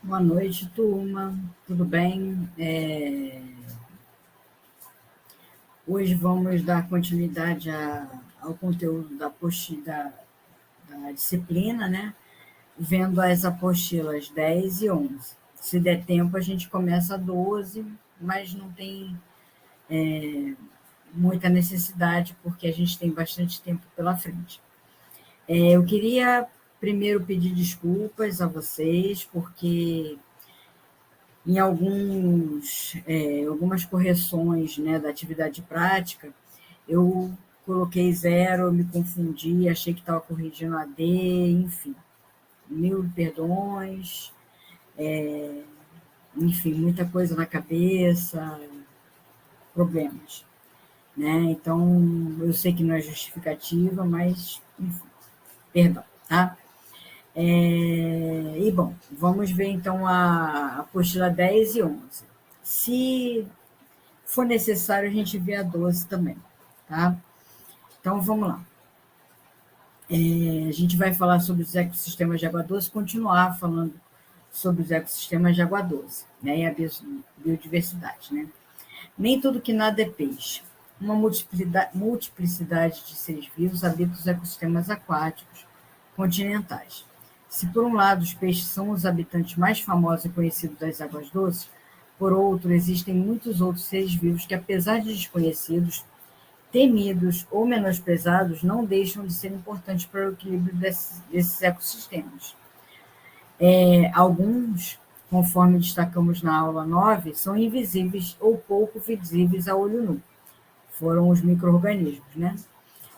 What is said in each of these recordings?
Boa noite, turma. Tudo bem? Hoje vamos dar continuidade ao conteúdo da disciplina, né? Vendo as apostilas 10 e 11. Se der tempo, a gente começa a 12, mas não tem muita necessidade, porque a gente tem bastante tempo pela frente. Eu queria primeiro pedir desculpas a vocês, porque em algumas correções, né, da atividade prática, eu coloquei zero, me confundi, achei que estava corrigindo a D, enfim, mil perdões, enfim, muita coisa na cabeça, problemas, né? Então, eu sei que não é justificativa, mas, enfim, perdão, tá? Bom, vamos ver então a apostila 10 e 11. Se for necessário, a gente vê a 12 também, tá? Então, vamos lá. A gente vai falar sobre os ecossistemas de água doce, continuar falando sobre os ecossistemas de água doce, né? E a biodiversidade, né? Nem tudo que nada é peixe. Uma multiplicidade de seres vivos habita os ecossistemas aquáticos continentais. Se, por um lado, os peixes são os habitantes mais famosos e conhecidos das águas doces, por outro, existem muitos outros seres vivos que, apesar de desconhecidos, temidos ou menosprezados, não deixam de ser importantes para o equilíbrio desses ecossistemas. Alguns, conforme destacamos na aula 9, são invisíveis ou pouco visíveis a olho nu. Foram os micro-organismos, né?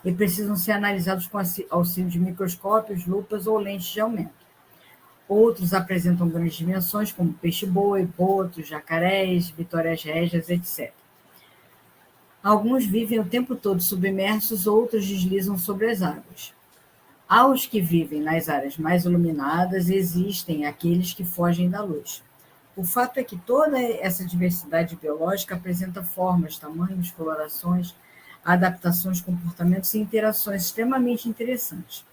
E precisam ser analisados com auxílio de microscópios, lupas ou lentes de aumento. Outros apresentam grandes dimensões, como peixe-boi, botos, jacarés, vitórias régias, etc. Alguns vivem o tempo todo submersos, outros deslizam sobre as águas. Aos que vivem nas áreas mais iluminadas, existem aqueles que fogem da luz. O fato é que toda essa diversidade biológica apresenta formas, tamanhos, colorações, adaptações, comportamentos e interações extremamente interessantes,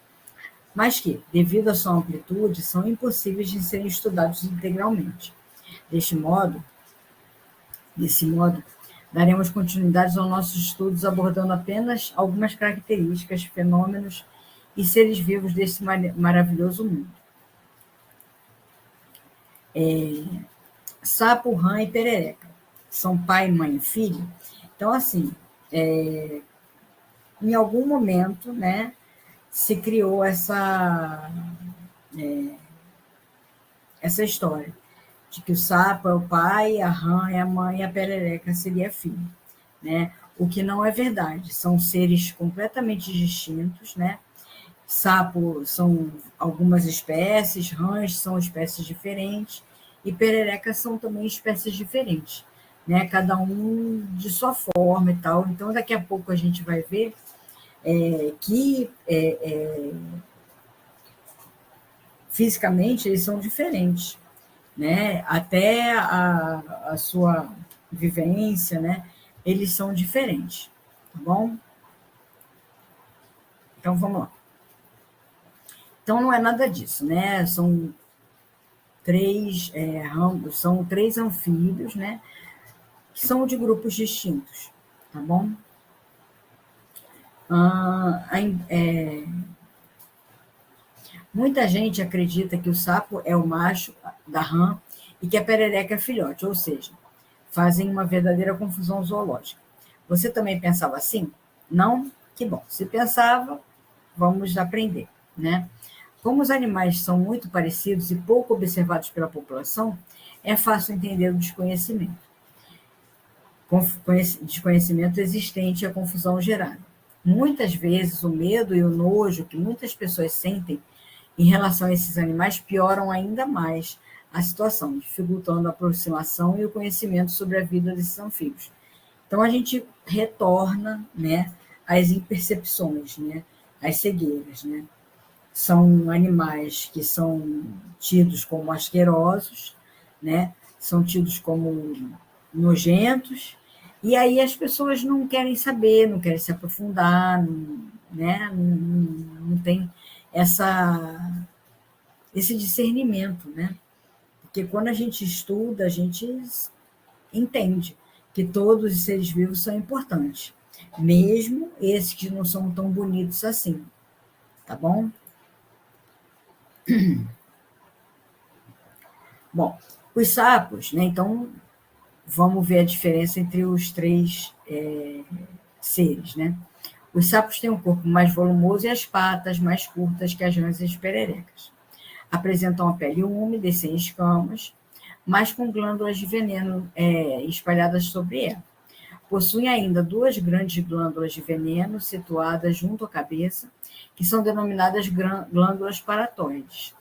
mas que, devido à sua amplitude, são impossíveis de serem estudados integralmente. Desse modo, daremos continuidade aos nossos estudos abordando apenas algumas características, fenômenos e seres vivos desse maravilhoso mundo. Sapo, rã e perereca. São pai, mãe e filho? Então, assim, em algum momento, né, se criou essa história de que o sapo é o pai, a rã é a mãe e a perereca seria a filha, né? O que não é verdade, são seres completamente distintos, né? Sapo são algumas espécies, rãs são espécies diferentes e pererecas são também espécies diferentes, né? Cada um de sua forma e tal. Então, daqui a pouco a gente vai ver que fisicamente eles são diferentes, né? Até a sua vivência, né? Eles são diferentes, tá bom? Então, vamos lá. Então, não é nada disso, né? São três anfíbios, né? Que são de grupos distintos, tá bom? Muita gente acredita que o sapo é o macho da rã e que a perereca é filhote, ou seja, fazem uma verdadeira confusão zoológica. Você também pensava assim? Não? Que bom. Se pensava, vamos aprender, né? Como os animais são muito parecidos e pouco observados pela população, é fácil entender o desconhecimento. Desconhecimento existente e a confusão gerada. Muitas vezes o medo e o nojo que muitas pessoas sentem em relação a esses animais pioram ainda mais a situação, dificultando a aproximação e o conhecimento sobre a vida desses anfíbios. Então, a gente retorna, né, às impercepções, né, às cegueiras. Né? São animais que são tidos como asquerosos, né, são tidos como nojentos, e aí as pessoas não querem saber, não querem se aprofundar, né, não tem esse discernimento, né? Porque quando a gente estuda, a gente entende que todos os seres vivos são importantes, mesmo esses que não são tão bonitos assim, tá bom? Bom, os sapos, né? Então, vamos ver a diferença entre os três seres, né? Os sapos têm um corpo mais volumoso e as patas mais curtas que as rãs e as pererecas. Apresentam a pele úmida e sem escamas, mas com glândulas de veneno espalhadas sobre ela. Possuem ainda duas grandes glândulas de veneno situadas junto à cabeça, que são denominadas glândulas paratóides.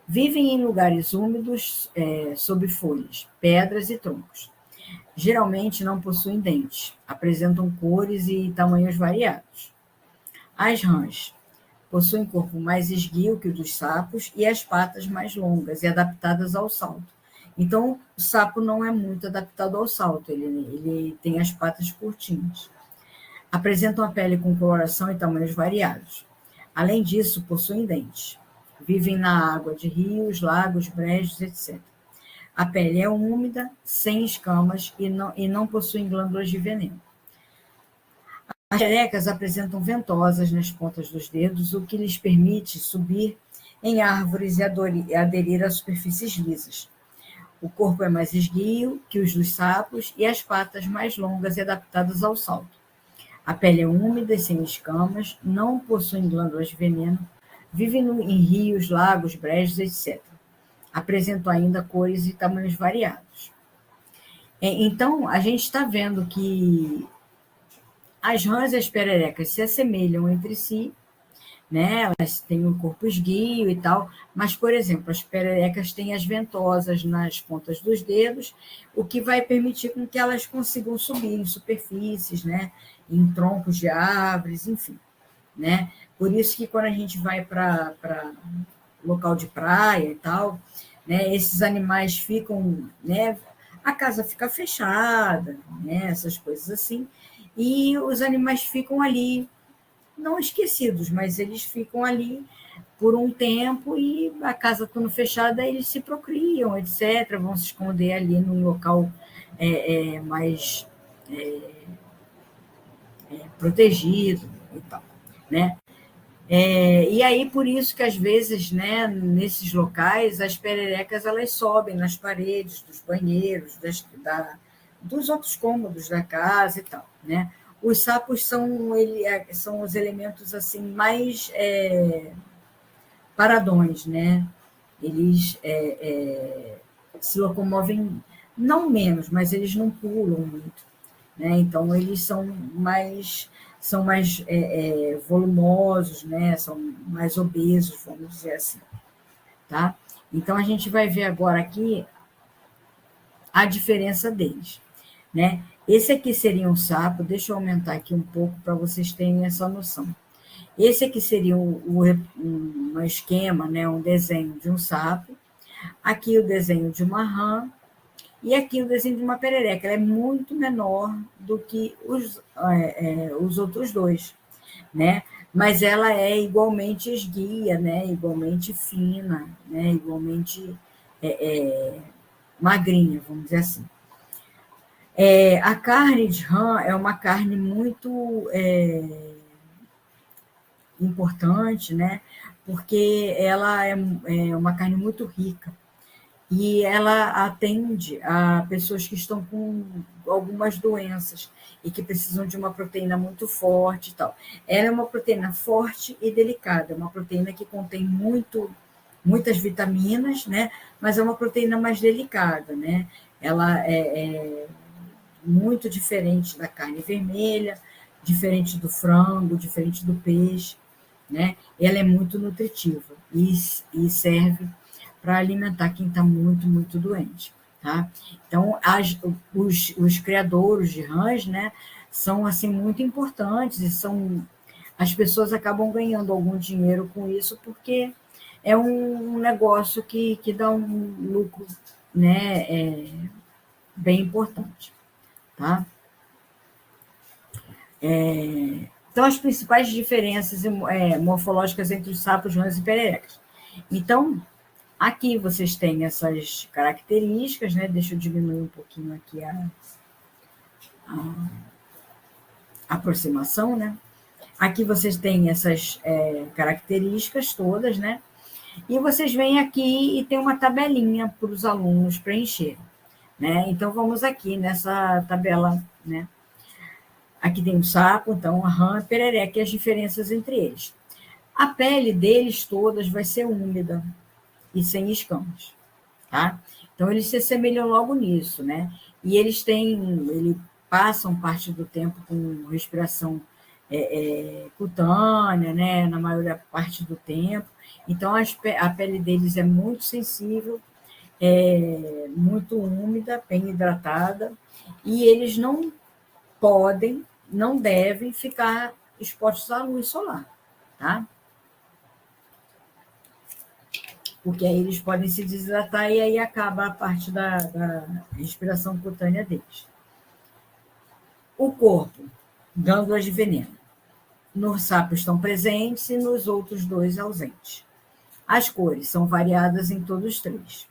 Vivem em lugares úmidos, sob folhas, pedras e troncos. Geralmente não possuem dentes, apresentam cores e tamanhos variados. As rãs possuem corpo mais esguio que o dos sapos e as patas mais longas e adaptadas ao salto. Então, o sapo não é muito adaptado ao salto, ele tem as patas curtinhas. Apresentam a pele com coloração e tamanhos variados. Além disso, possuem dentes. Vivem na água de rios, lagos, brejos, etc. A pele é úmida, sem escamas e não possuem glândulas de veneno. As perecas apresentam ventosas nas pontas dos dedos, o que lhes permite subir em árvores e aderir a superfícies lisas. O corpo é mais esguio que os dos sapos e as patas mais longas e adaptadas ao salto. A pele é úmida e sem escamas, não possuem glândulas de veneno, vivem em rios, lagos, brejos, etc. Apresentam ainda cores e tamanhos variados. Então, a gente está vendo que as rãs e as pererecas se assemelham entre si, né? Elas têm um corpo esguio e tal, mas, por exemplo, as pererecas têm as ventosas nas pontas dos dedos, o que vai permitir com que elas consigam subir em superfícies, né? Em troncos de árvores, enfim, né? Por isso que quando a gente vai para local de praia e tal, né? Esses animais ficam, né? A casa fica fechada, né? Essas coisas assim, e os animais ficam ali não esquecidos, mas eles ficam ali por um tempo e a casa estando fechada, eles se procriam, etc., vão se esconder ali num local mais protegido e tal, né? E aí, por isso que, às vezes, né, nesses locais, as pererecas elas sobem nas paredes dos banheiros, dos outros cômodos da casa e tal, né? Os sapos são os elementos assim mais paradões, né? Eles se locomovem não menos, mas eles não pulam muito, né? Então eles são mais volumosos, né? São mais obesos, vamos dizer assim, tá? Então a gente vai ver agora aqui a diferença deles, né? Esse aqui seria um sapo, deixa eu aumentar aqui um pouco para vocês terem essa noção. Esse aqui seria um esquema, né? Um desenho de um sapo, aqui o desenho de uma rã, e aqui o desenho de uma perereca. Ela é muito menor do que os outros dois, né? Mas ela é igualmente esguia, né? Igualmente fina, né? Igualmente magrinha, vamos dizer assim. A carne de rã é uma carne muito importante, né? Porque ela é uma carne muito rica e ela atende a pessoas que estão com algumas doenças e que precisam de uma proteína muito forte e tal. Ela é uma proteína forte e delicada, é uma proteína que contém muitas vitaminas, né? Mas é uma proteína mais delicada, né? Ela é muito diferente da carne vermelha, diferente do frango, diferente do peixe, né? Ela é muito nutritiva e serve para alimentar quem está muito, muito doente, tá? Então, os criadouros de rãs, né, são, assim, muito importantes e as pessoas acabam ganhando algum dinheiro com isso porque é um negócio que dá um lucro, né, bem importante, tá? Então, as principais diferenças morfológicas entre os sapos, rãs e pererecas. Então, Aqui vocês têm essas características, né? Deixa eu diminuir um pouquinho aqui a aproximação, né? Aqui vocês têm essas características todas, né? E vocês vêm aqui e tem uma tabelinha para os alunos preencher, né? Então, vamos aqui nessa tabela, né? Aqui tem o sapo, então, a rã e perereca e as diferenças entre eles. A pele deles todas vai ser úmida e sem escamas, tá? Então, eles se assemelham logo nisso, né? E eles passam parte do tempo com respiração cutânea, né? Na maior parte do tempo. Então, a pele deles é muito sensível, muito úmida, bem hidratada, e eles não devem ficar expostos à luz solar, tá? Porque aí eles podem se desidratar e aí acaba a parte da respiração cutânea deles. O corpo, glândulas de veneno. No sapo estão presentes e nos outros dois ausentes. As cores são variadas em todos os três.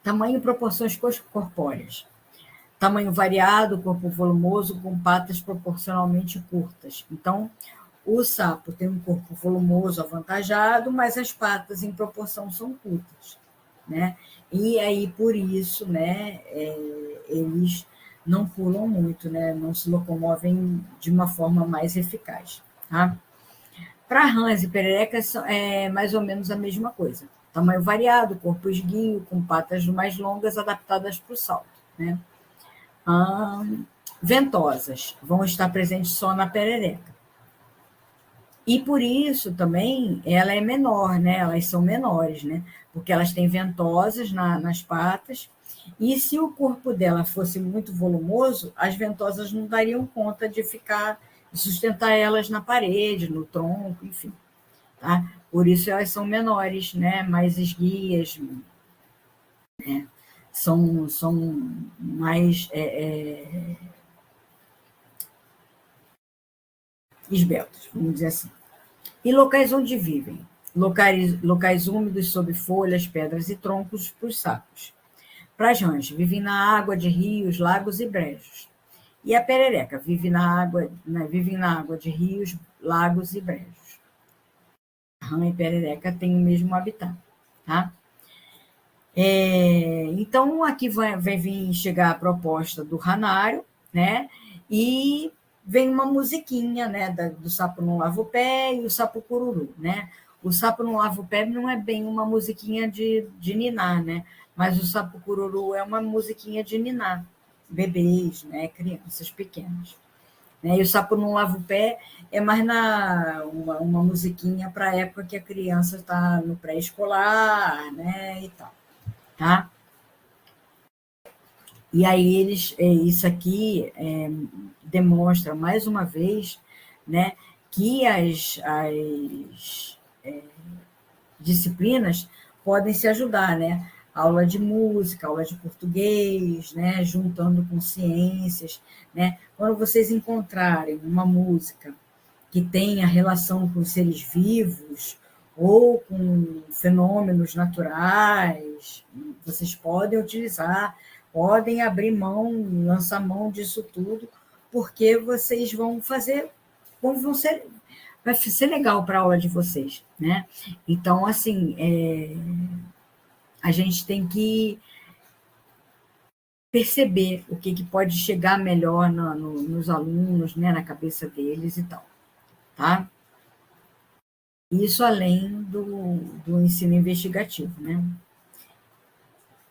Tamanho e proporções corpóreas. Tamanho variado, corpo volumoso, com patas proporcionalmente curtas. Então, o sapo tem um corpo volumoso, avantajado, mas as patas, em proporção, são curtas, né? E aí, por isso, né, eles não pulam muito, né? Não se locomovem de uma forma mais eficaz, tá? Para rãs e pererecas, é mais ou menos a mesma coisa. Tamanho variado, corpo esguio, com patas mais longas, adaptadas para o salto, né? Ventosas vão estar presentes só na perereca. E por isso também ela é menor, né? Elas são menores, né? Porque elas têm ventosas nas patas. E se o corpo dela fosse muito volumoso, as ventosas não dariam conta de sustentar elas na parede, no tronco, enfim. Tá? Por isso elas são menores, né? Mais esguias, né? São mais esbeltas, vamos dizer assim. E locais onde vivem? Locais úmidos sob folhas, pedras e troncos para os sapos. Para as rãs, vivem na água de rios, lagos e brejos. E a perereca vive na água de rios, lagos e brejos. A rã e perereca têm o mesmo habitat, tá? Então, aqui vai vir chegar a proposta do ranário, né? E vem uma musiquinha, né? Do sapo não lava o pé e o sapo cururu, né? O sapo não lava o pé não é bem uma musiquinha de ninar, né? Mas o sapo cururu é uma musiquinha de ninar, bebês, né? Crianças pequenas. Né? E o sapo não lava o pé é mais uma musiquinha para a época que a criança está no pré-escolar, né? E tal. Tá? E aí isso aqui demonstra mais uma vez, né, que as disciplinas podem se ajudar, né? Aula de música, aula de português, né? Juntando com ciências, né? Quando vocês encontrarem uma música que tenha relação com seres vivos ou com fenômenos naturais, vocês podem utilizar, podem abrir mão, lançar mão disso tudo, porque vocês vão fazer, vai ser legal para a aula de vocês, né? Então, assim, a gente tem que perceber o que pode chegar melhor nos alunos, né, na cabeça deles e tal, tá? Isso além do ensino investigativo, né?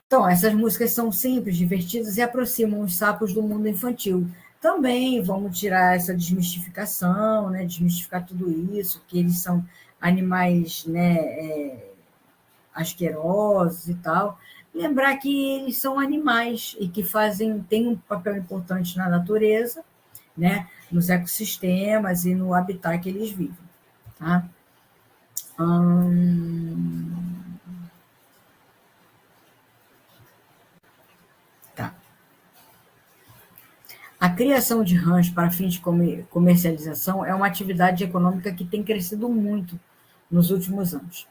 Então, essas músicas são simples, divertidas e aproximam os sapos do mundo infantil. Também vamos tirar essa desmistificação, né? Desmistificar tudo isso, que eles são animais, né, asquerosos e tal. Lembrar que eles são animais e que têm um papel importante na natureza, né? Nos ecossistemas e no habitat que eles vivem, tá? Tá. A criação de rãs para fins de comercialização é uma atividade econômica que tem crescido muito nos últimos anos.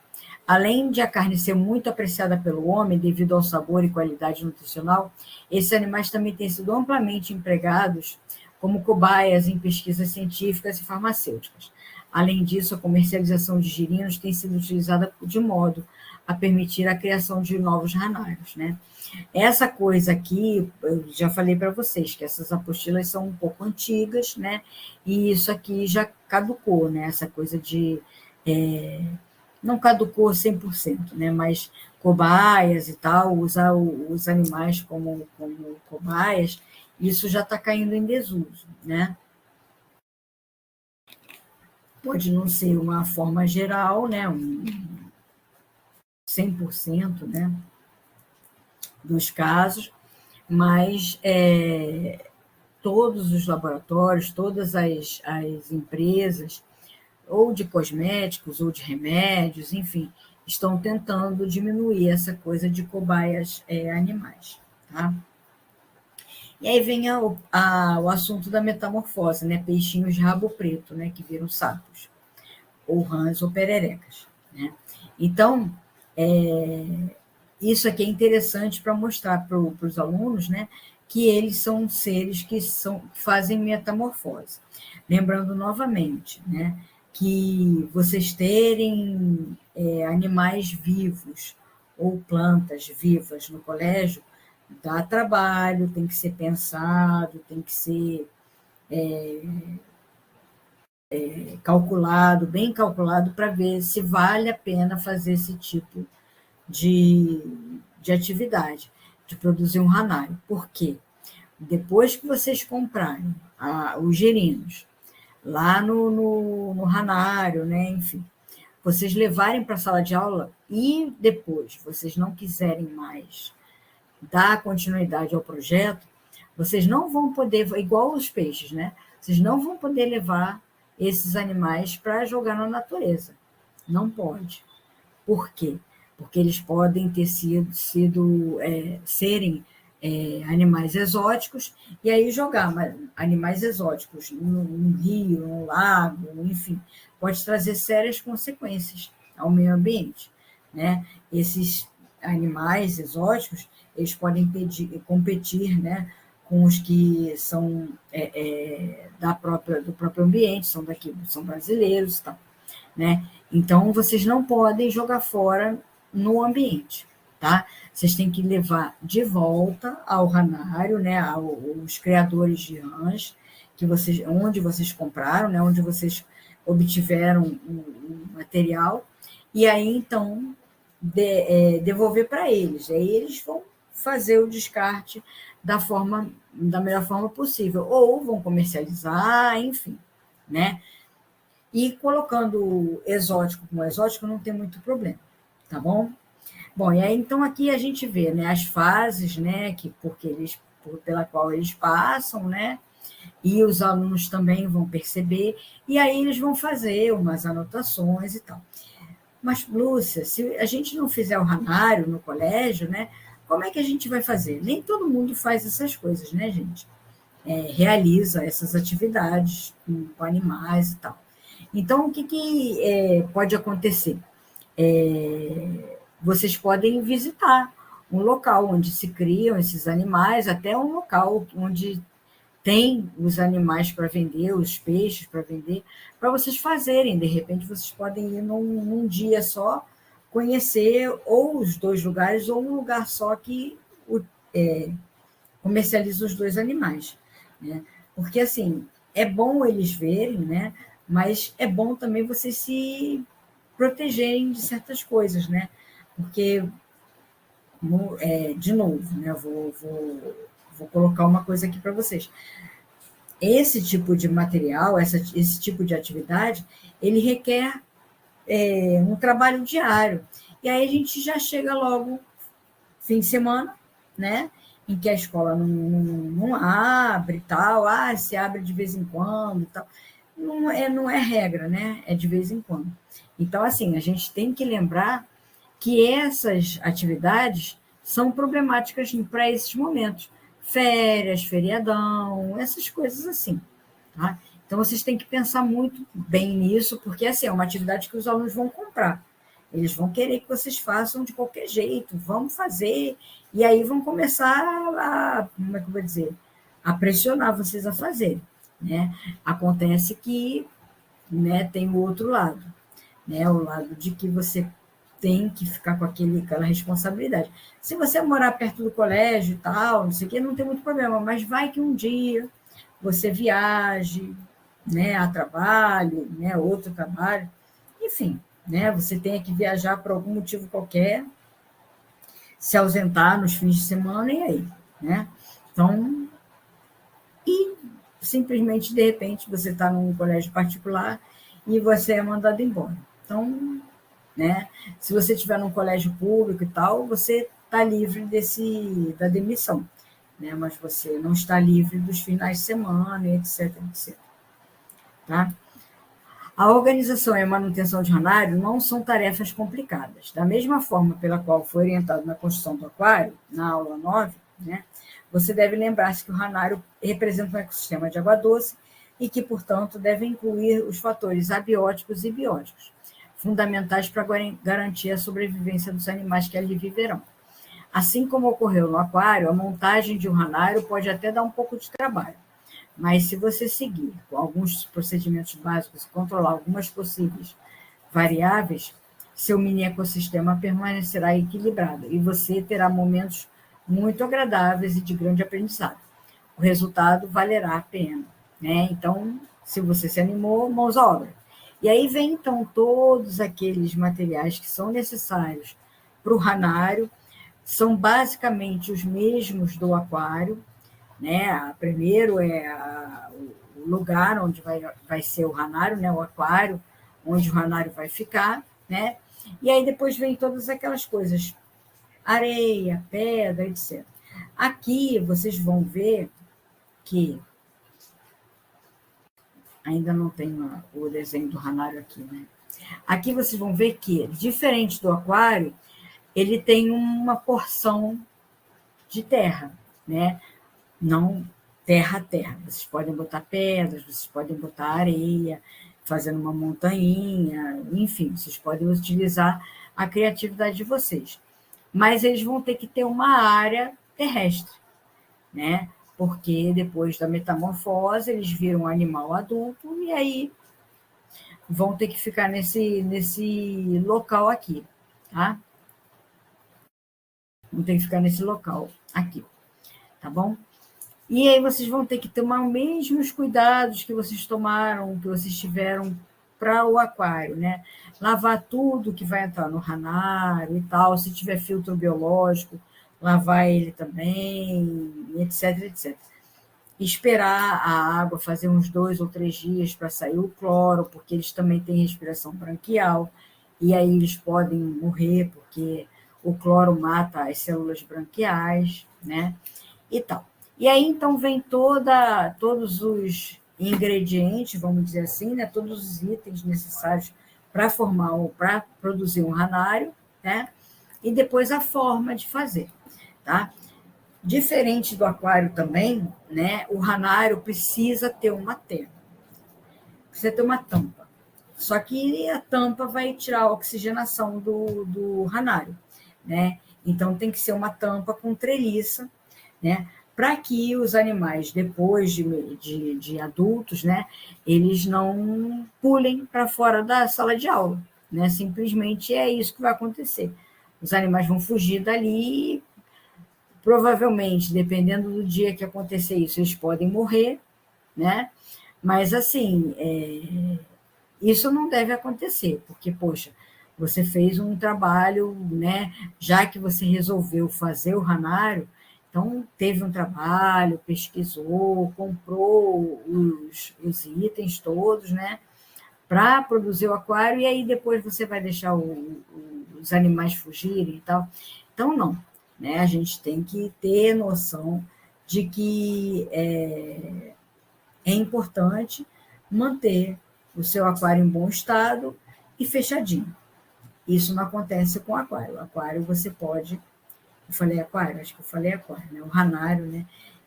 Além de a carne ser muito apreciada pelo homem devido ao sabor e qualidade nutricional, esses animais também têm sido amplamente empregados como cobaias em pesquisas científicas e farmacêuticas. Além disso, a comercialização de girinos tem sido utilizada de modo a permitir a criação de novos ranários, né? Essa coisa aqui, eu já falei para vocês que essas apostilas são um pouco antigas, né? E isso aqui já caducou, né? Essa coisa de não caducou 100%, né? Mas cobaias e tal, usar os animais como cobaias, isso já está caindo em desuso, né? Pode não ser uma forma geral, né? 100%, né? Dos casos, mas todos os laboratórios, todas as empresas, ou de cosméticos, ou de remédios, enfim, estão tentando diminuir essa coisa de cobaias animais. Tá? E aí vem o assunto da metamorfose, né? Peixinhos de rabo preto, né? Que viram sapos, ou rãs ou pererecas. Né? Então, isso aqui é interessante para mostrar para os alunos, né? Que eles são seres que fazem metamorfose. Lembrando novamente, né? Que vocês terem animais vivos ou plantas vivas no colégio dá trabalho, tem que ser pensado, tem que ser calculado, bem calculado, para ver se vale a pena fazer esse tipo de atividade, de produzir um ranário. Por quê? Depois que vocês comprarem os gerinos lá no ranário, né, enfim, vocês levarem para a sala de aula e depois vocês não quiserem mais dar continuidade ao projeto, vocês não vão poder, igual os peixes, né? Vocês não vão poder levar esses animais para jogar na natureza. Não pode. Por quê? Porque eles podem ter serem animais exóticos, e aí jogar animais exóticos num rio, num lago, enfim, pode trazer sérias consequências ao meio ambiente. Né? Esses animais exóticos, eles podem competir, né, com os que são do próprio ambiente, são daqui, são brasileiros, tá? Né? Então, vocês não podem jogar fora no ambiente, tá? Vocês têm que levar de volta ao ranário, né, aos criadores de rãs, onde vocês compraram, né, onde vocês obtiveram o material, e aí, então, devolver para eles. Aí eles vão fazer o descarte da melhor forma possível, ou vão comercializar, enfim, né? E colocando exótico com exótico não tem muito problema, tá bom? Bom, e aí então aqui a gente vê, né, as fases, né, pela qual eles passam, né, e os alunos também vão perceber, e aí eles vão fazer umas anotações e tal. Mas, Lúcia, se a gente não fizer o ranário no colégio, né, como é que a gente vai fazer? Nem todo mundo faz essas coisas, né, gente? Realiza essas atividades com animais e tal. Então, o que pode acontecer? Vocês podem visitar um local onde se criam esses animais, até um local onde tem os animais para vender, os peixes para vender, para vocês fazerem. De repente, vocês podem ir num dia só, conhecer ou os dois lugares, ou um lugar só que comercializa os dois animais. Né? Porque, assim, é bom eles verem, né? Mas é bom também vocês se protegerem de certas coisas, né? Porque, de novo, né? Vou colocar uma coisa aqui para vocês. Esse tipo de material, esse tipo de atividade, ele requer um trabalho diário. E aí a gente já chega logo fim de semana, né? Em que a escola não abre e tal, se abre de vez em quando e tal. Não é regra, né? É de vez em quando. Então, assim, a gente tem que lembrar que essas atividades são problemáticas para esses momentos. Férias, feriadão, essas coisas assim. Tá? Então, vocês têm que pensar muito bem nisso, porque assim, é uma atividade que os alunos vão comprar. Eles vão querer que vocês façam de qualquer jeito, vamos fazer, e aí vão começar a, como é que eu vou dizer, a pressionar vocês a fazer, né? Acontece que, né, tem o outro lado, né? O lado de que você tem que ficar com aquela responsabilidade. Se você morar perto do colégio e tal, não sei o quê, não tem muito problema, mas vai que um dia você viaje, né, a trabalho, né, outro trabalho, enfim, né, você tenha que viajar por algum motivo qualquer, se ausentar nos fins de semana e aí, né? Então, e simplesmente, de repente, você está num colégio particular e você é mandado embora. Então, né, se você estiver num colégio público e tal, você está livre da demissão, né? Mas você não está livre dos finais de semana, etc, etc. Tá? A organização e a manutenção de Hanário não são tarefas complicadas. Da mesma forma pela qual foi orientado na construção do aquário, na aula 9, né, você deve lembrar-se que o Hanário representa um ecossistema de água doce e que, portanto, deve incluir os fatores abióticos e bióticos, fundamentais para garantir a sobrevivência dos animais que ali viverão. Assim como ocorreu no aquário, a montagem de um Hanário pode até dar um pouco de trabalho, mas se você seguir com alguns procedimentos básicos e controlar algumas possíveis variáveis, seu mini ecossistema permanecerá equilibrado e você terá momentos muito agradáveis e de grande aprendizado. O resultado valerá a pena, né? Então, se você se animou, mãos à obra. E aí vem, então, todos aqueles materiais que são necessários para o Hanário, são basicamente os mesmos do aquário, né? Primeiro é o lugar onde vai ser o Hanário, né? O aquário, onde o Hanário vai ficar, né? E aí depois vem todas aquelas coisas, areia, pedra, etc. Aqui vocês vão ver que ainda não tem o desenho do Hanário aqui, né? Aqui vocês vão ver que, diferente do aquário, ele tem uma porção de terra, né? Não terra a terra. Vocês podem botar pedras, vocês podem botar areia, fazendo uma montanha, enfim, vocês podem utilizar a criatividade de vocês. Mas eles vão ter que ter uma área terrestre, né? Porque depois da metamorfose eles viram um animal adulto e aí vão ter que ficar nesse local aqui, tá? Vão ter que ficar nesse local aqui, tá bom? E aí vocês vão ter que tomar os mesmos cuidados que vocês tomaram, que vocês tiveram para o aquário, né? Lavar tudo que vai entrar no Hanário e tal, se tiver filtro biológico, lavar ele também, etc, etc. Esperar a água fazer uns 2 ou 3 dias para sair o cloro, porque eles também têm respiração branquial, e aí eles podem morrer, porque o cloro mata as células branquiais, né? E tal. E aí, então, vem todos os ingredientes, vamos dizer assim, né? Todos os itens necessários para para produzir um Hanário, né? E depois a forma de fazer, tá? Diferente do aquário também, né? O Hanário precisa ter uma tampa. Precisa ter uma tampa. Só que a tampa vai tirar a oxigenação do Hanário, né? Então, tem que ser uma tampa com treliça, né? Para que os animais, depois de adultos, né, eles não pulem para fora da sala de aula, né? Simplesmente é isso que vai acontecer. Os animais vão fugir dali, provavelmente, dependendo do dia que acontecer isso, eles podem morrer, né? Mas, assim, isso não deve acontecer, porque, poxa, você fez um trabalho, né? Já que você resolveu fazer o Hanário, então, teve um trabalho, pesquisou, comprou os itens todos, né? Para produzir o aquário, e aí depois você vai deixar os animais fugirem e tal. Então, não. Né? A gente tem que ter noção de que é importante manter o seu aquário em bom estado e fechadinho. Isso não acontece com o aquário. O aquário você pode... Eu falei aquário? Acho que eu falei aquário, né? O Hanário, né?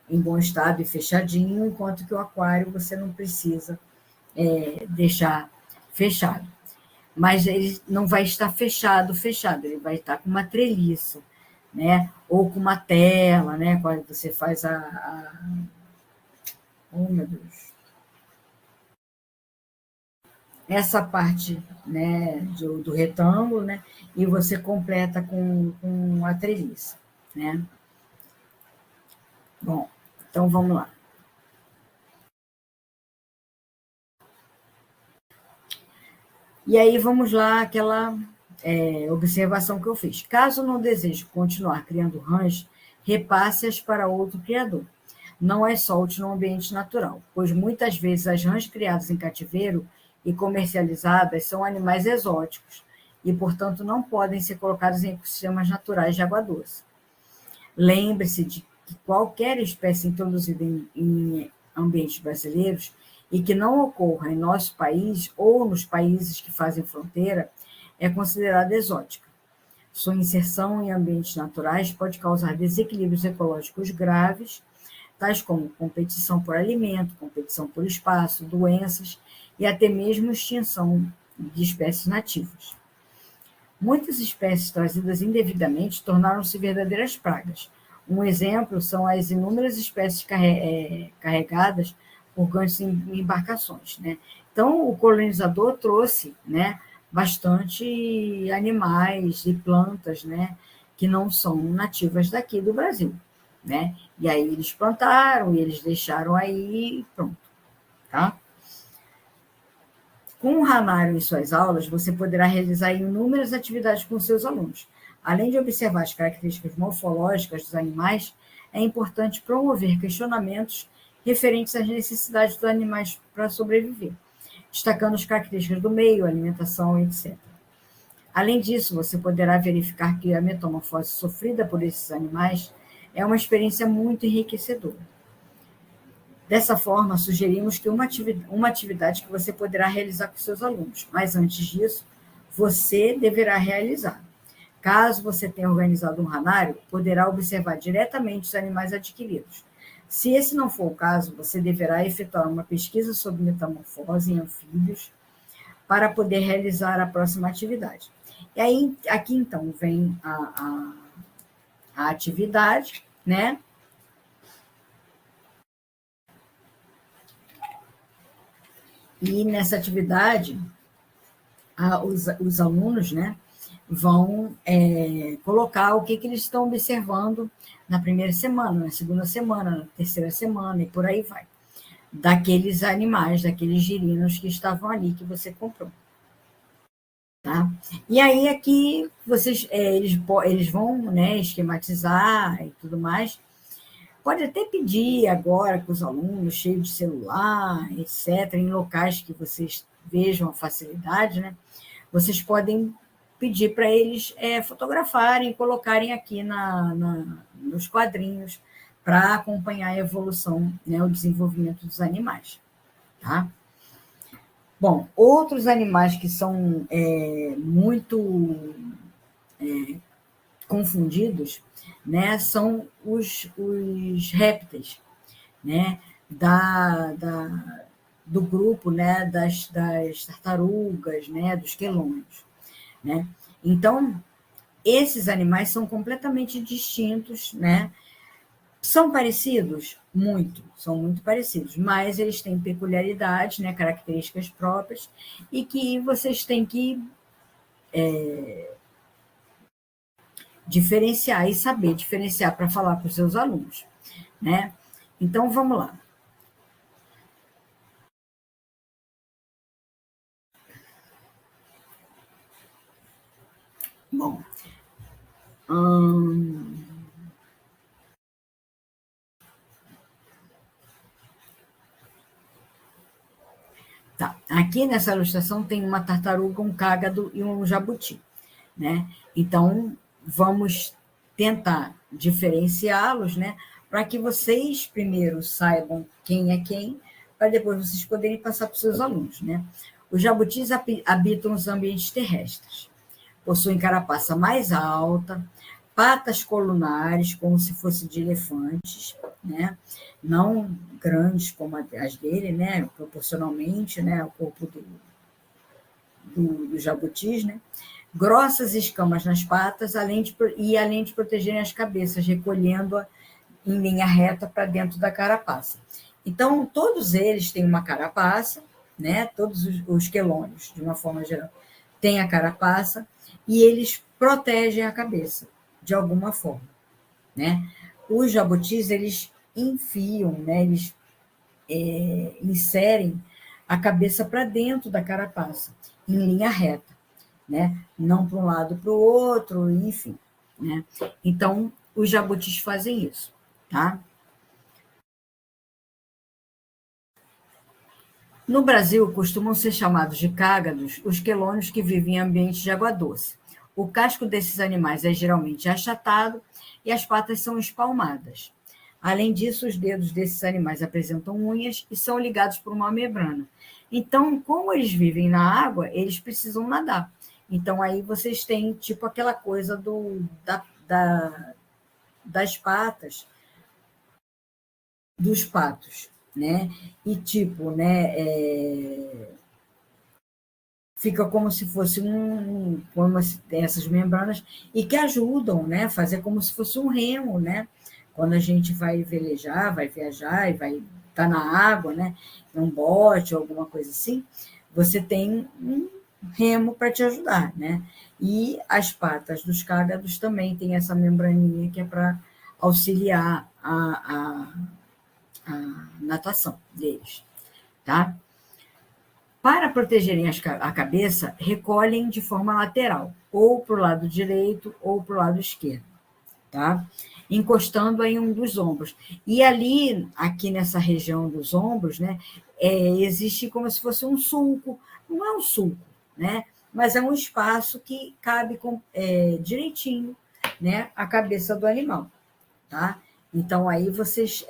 Em bom estado e fechadinho, enquanto que o aquário você não precisa deixar fechado. mas ele não vai estar fechado, ele vai estar com uma treliça, né? Ou com uma tela, né? Quando você faz oh, meu Deus. Essa parte, né, do retângulo, né? E você completa com a treliça, né? Bom, então vamos lá. E aí vamos lá, aquela observação que eu fiz. Caso não deseje continuar criando rãs, repasse-as para outro criador. Não as solte no ambiente natural, pois muitas vezes as rãs criadas em cativeiro e comercializadas são animais exóticos e, portanto, não podem ser colocadas em ecossistemas naturais de água doce. Lembre-se de que qualquer espécie introduzida em ambientes brasileiros e que não ocorra em nosso país ou nos países que fazem fronteira é considerada exótica. Sua inserção em ambientes naturais pode causar desequilíbrios ecológicos graves, tais como competição por alimento, competição por espaço, doenças e até mesmo extinção de espécies nativas. Muitas espécies trazidas indevidamente tornaram-se verdadeiras pragas. Um exemplo são as inúmeras espécies carregadas por ganchos em embarcações, né? Então, o colonizador trouxe, né, bastante animais e plantas, né, que não são nativas daqui do Brasil, né? E aí eles plantaram e eles deixaram aí, pronto, tá? Com o Ranário em suas aulas, você poderá realizar inúmeras atividades com seus alunos. Além de observar as características morfológicas dos animais, é importante promover questionamentos referentes às necessidades dos animais para sobreviver, destacando as características do meio, alimentação, etc. Além disso, você poderá verificar que a metamorfose sofrida por esses animais é uma experiência muito enriquecedora. Dessa forma, sugerimos que uma atividade que você poderá realizar com seus alunos, mas antes disso, você deverá realizar. Caso você tenha organizado um ranário, poderá observar diretamente os animais adquiridos. Se esse não for o caso, você deverá efetuar uma pesquisa sobre metamorfose em anfíbios para poder realizar a próxima atividade. E aí, aqui então, vem a atividade, né? E nessa atividade, os alunos, né, vão colocar o que eles estão observando na primeira semana, na segunda semana, na terceira semana, e por aí vai. Daqueles animais, daqueles girinos que estavam ali, que você comprou. Tá? E aí aqui eles vão, né, esquematizar e tudo mais. Pode até pedir agora que os alunos, cheios de celular, etc., em locais que vocês vejam a facilidade, né? Vocês podem pedir para eles fotografarem, colocarem aqui nos quadrinhos para acompanhar a evolução, né, o desenvolvimento dos animais. Tá? Bom, outros animais que são muito confundidos, né, são os répteis, né, do grupo, né, das tartarugas, né, dos quelônios, né? Então, esses animais são completamente distintos, né? São parecidos? Muito, são muito parecidos, mas eles têm peculiaridades, né, características próprias, e que vocês têm que diferenciar e saber diferenciar para falar para os seus alunos, né? Então, vamos lá. Bom, tá. Aqui nessa ilustração tem uma tartaruga, um cágado e um jabuti, né? Então, vamos tentar diferenciá-los, né? Para que vocês primeiro saibam quem é quem, para depois vocês poderem passar para os seus alunos, né? Os jabutis habitam os ambientes terrestres, possuem carapaça mais alta, patas colunares, como se fossem de elefantes, né? Não grandes como as dele, né? Proporcionalmente, né? Ao corpo dos jabutis, né? Grossas escamas nas patas, além de protegerem as cabeças, recolhendo-a em linha reta para dentro da carapaça. Então, todos eles têm uma carapaça, né? Todos os quelônios, de uma forma geral, têm a carapaça e eles protegem a cabeça, de alguma forma, né? Os jabutis, eles enfiam, né? Eles inserem a cabeça para dentro da carapaça, em linha reta, né? Não para um lado para o outro, enfim, né? Então, os jabutis fazem isso, tá? No Brasil, costumam ser chamados de cágados os quelônios que vivem em ambientes de água doce. O casco desses animais é geralmente achatado e as patas são espalmadas. Além disso, os dedos desses animais apresentam unhas e são ligados por uma membrana. Então, como eles vivem na água, eles precisam nadar. Então, aí vocês têm tipo aquela coisa das patas dos patos, né? E tipo, né? Fica como se fosse como essas membranas e que ajudam, né? Fazer como se fosse um remo, né? Quando a gente vai velejar, vai viajar e vai estar na água, né? Num bote ou alguma coisa assim, você tem um remo para te ajudar, né? E as patas dos cágados também têm essa membraninha que é para auxiliar a natação deles, tá? Para protegerem a cabeça, recolhem de forma lateral, ou para o lado direito ou para o lado esquerdo, tá? Encostando em um dos ombros. E ali, aqui nessa região dos ombros, né, existe como se fosse um sulco. Não é um sulco, né? Mas é um espaço que cabe direitinho, né, a cabeça do animal, tá? Então, aí vocês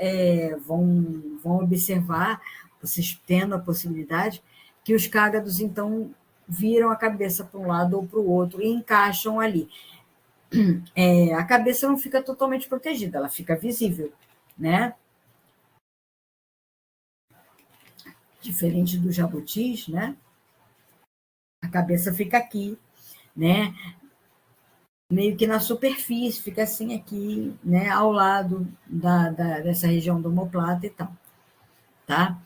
vão observar, vocês tendo a possibilidade, que os cágados, então, viram a cabeça para um lado ou para o outro e encaixam ali. A cabeça não fica totalmente protegida, ela fica visível, né? Diferente dos jabutis, né? A cabeça fica aqui, né? Meio que na superfície, fica assim aqui, né? Ao lado dessa região do omoplata e tal, tá?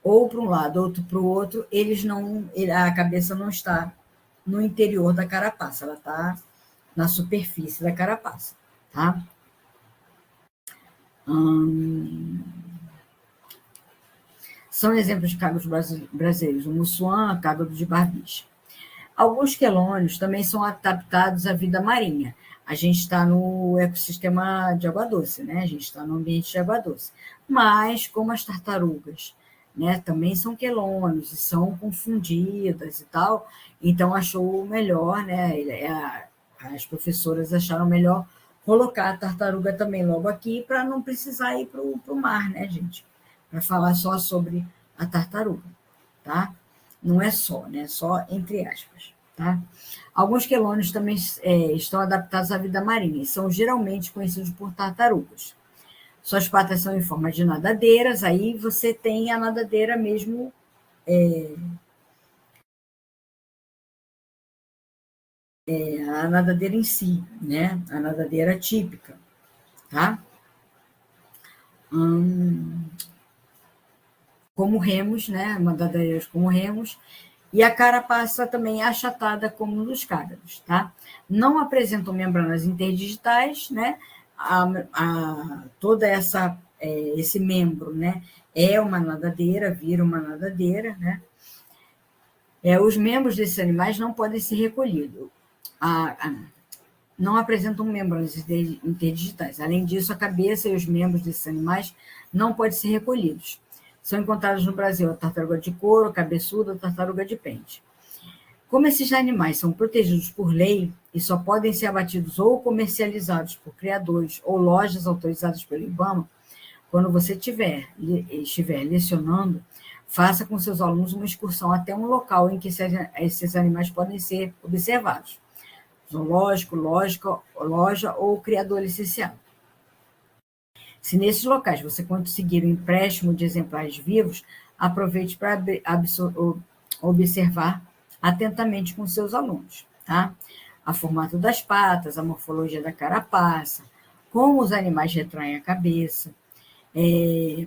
Ou para um lado, outro para o outro, a cabeça não está no interior da carapaça, ela está na superfície da carapaça, tá? São exemplos de cágados brasileiros, o mussuã, cágado de barbicha. Alguns quelônios também são adaptados à vida marinha. A gente está no ecossistema de água doce, né? A gente está no ambiente de água doce. Mas, como as tartarugas, né, também são quelônios e são confundidas e tal, então achou melhor, né? As professoras acharam melhor colocar a tartaruga também logo aqui para não precisar ir para o mar, né, gente? Para falar só sobre a tartaruga, tá? Não é só, né? Só entre aspas, tá? Alguns quelônios também estão adaptados à vida marinha e são geralmente conhecidos por tartarugas. Suas patas são em forma de nadadeiras, aí você tem a nadadeira mesmo. A nadadeira em si, né? A nadadeira típica, tá? Como remos, né? Nadadeiras como remos, e a carapaça também é achatada como um dos cágados, tá? Não apresentam membranas interdigitais, né? Toda esse membro, né? É uma nadadeira, vira uma nadadeira, né? Os membros desses animais não podem ser recolhidos. Não apresentam membranas interdigitais. Além disso, a cabeça e os membros desses animais não podem ser recolhidos. São encontrados no Brasil a tartaruga de couro, a cabeçuda, a tartaruga de pente. Como esses animais são protegidos por lei e só podem ser abatidos ou comercializados por criadores ou lojas autorizadas pelo IBAMA, quando você estiver lecionando, faça com seus alunos uma excursão até um local em que esses animais podem ser observados. Zoológico, loja ou criador licenciado. Se nesses locais você conseguir um empréstimo de exemplares vivos, aproveite para observar atentamente com seus alunos, tá? A formato das patas, a morfologia da carapaça, como os animais retraem a cabeça,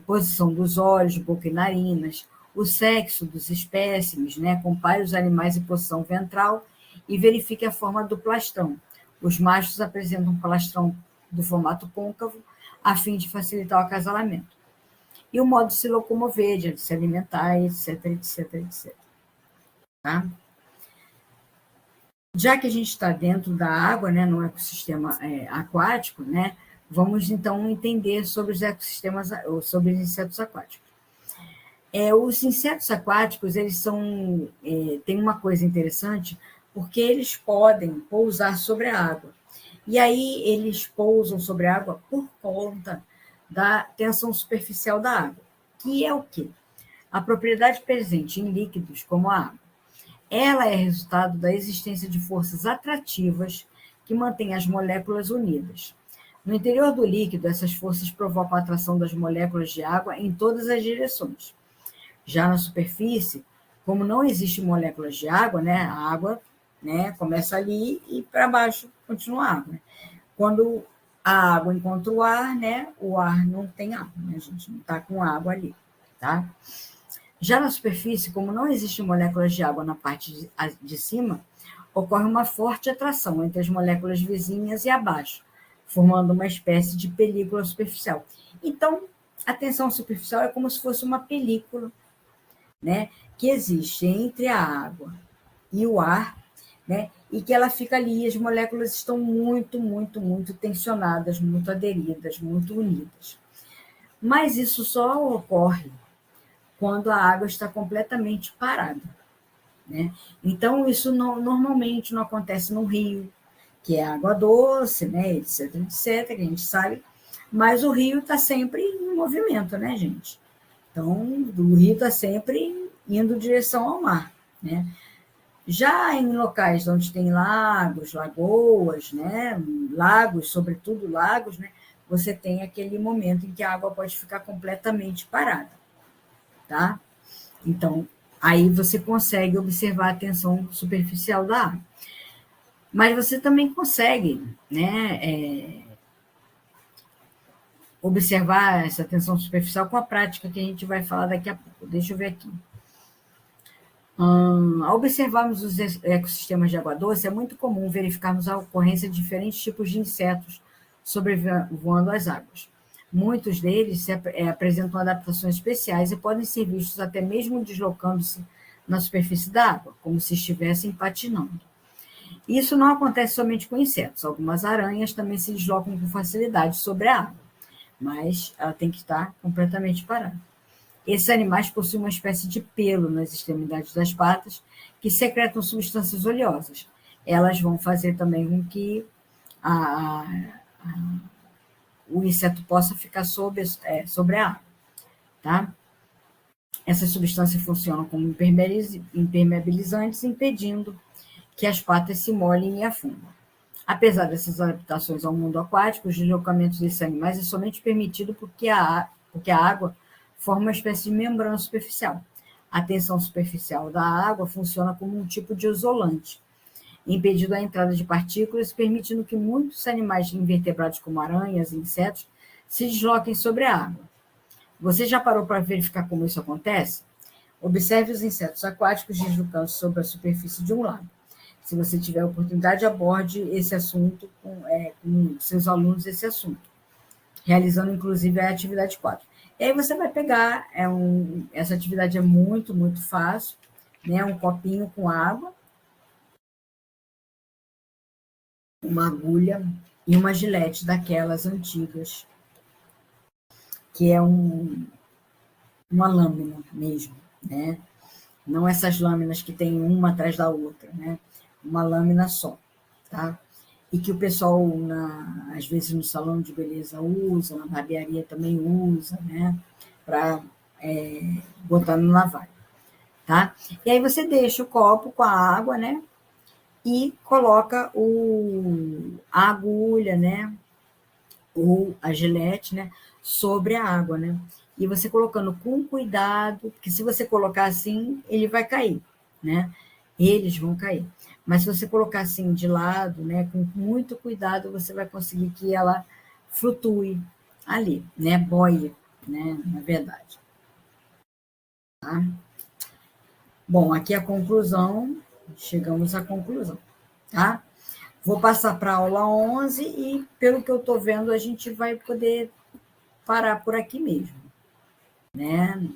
posição dos olhos, boca e narinas, o sexo dos espécimes, né? Compare os animais em posição ventral e verifique a forma do plastrão. Os machos apresentam um plastrão do formato côncavo, a fim de facilitar o acasalamento. E o modo de se locomover, de se alimentar, etc, etc, etc. Tá? Já que a gente está dentro da água, né, no ecossistema aquático, né, vamos então entender sobre os ecossistemas, sobre os insetos aquáticos. Os insetos aquáticos, eles são, tem uma coisa interessante, porque eles podem pousar sobre a água. E aí eles pousam sobre a água por conta da tensão superficial da água, que é o quê? A propriedade presente em líquidos como a água. Ela é resultado da existência de forças atrativas que mantêm as moléculas unidas. No interior do líquido, essas forças provocam a atração das moléculas de água em todas as direções. Já na superfície, como não existe moléculas de água, né, a água, né, começa ali e para baixo continua a água. Quando a água encontra o ar não tem água, né, a gente não está com água ali, tá? Já na superfície, como não existem moléculas de água na parte de cima, ocorre uma forte atração entre as moléculas vizinhas e abaixo, formando uma espécie de película superficial. Então, a tensão superficial é como se fosse uma película, né, que existe entre a água e o ar, né, e que ela fica ali, as moléculas estão muito, muito, muito tensionadas, muito aderidas, muito unidas. Mas isso só ocorre quando a água está completamente parada, né? Então, isso normalmente não acontece no rio, que é água doce, né, etc, etc, que a gente sabe, mas o rio está sempre em movimento, né, gente? Então, o rio está sempre indo em direção ao mar, né? Já em locais onde tem lagos, lagoas, né, lagos, sobretudo lagos, né, você tem aquele momento em que a água pode ficar completamente parada, tá? Então, aí você consegue observar a tensão superficial da água. Mas você também consegue, né, observar essa tensão superficial com a prática que a gente vai falar daqui a pouco. Deixa eu ver aqui. Ao observarmos os ecossistemas de água doce, é muito comum verificarmos a ocorrência de diferentes tipos de insetos sobrevoando as águas. Muitos deles apresentam adaptações especiais e podem ser vistos até mesmo deslocando-se na superfície da água, como se estivessem patinando. Isso não acontece somente com insetos. Algumas aranhas também se deslocam com facilidade sobre a água, mas ela tem que estar completamente parada. Esses animais possuem uma espécie de pelo nas extremidades das patas que secretam substâncias oleosas. Elas vão fazer também com que o inseto possa ficar sobre a água, tá? Essas substâncias funcionam como impermeabilizantes, impedindo que as patas se molhem e afundem. Apesar dessas adaptações ao mundo aquático, os deslocamentos desses animais é somente permitido porque a água forma uma espécie de membrana superficial. A tensão superficial da água funciona como um tipo de isolante, impedindo a entrada de partículas, permitindo que muitos animais invertebrados, como aranhas e insetos, se desloquem sobre a água. Você já parou para verificar como isso acontece? Observe os insetos aquáticos deslocando sobre a superfície de um lago. Se você tiver a oportunidade, aborde esse assunto com seus alunos, esse assunto, realizando inclusive a atividade 4. E aí você vai pegar, essa atividade é muito, muito fácil, né? Um copinho com água, uma agulha e uma gilete daquelas antigas, que é uma lâmina mesmo, né? Não essas lâminas que tem uma atrás da outra, né? Uma lâmina só, tá? E que o pessoal, às vezes, no salão de beleza usa, na barbearia também usa, né? Para botar no navalho, tá? E aí você deixa o copo com a água, né? E coloca a agulha, né? Ou a gilete, né? Sobre a água, né? E você colocando com cuidado, porque se você colocar assim, ele vai cair, né? eles vão cair. Mas se você colocar assim de lado, né, com muito cuidado, você vai conseguir que ela flutue ali, né, boie, né, na verdade. Tá? Bom, aqui a conclusão, chegamos à conclusão, tá? Vou passar para a aula 11 e, pelo que eu estou vendo, a gente vai poder parar por aqui mesmo, né?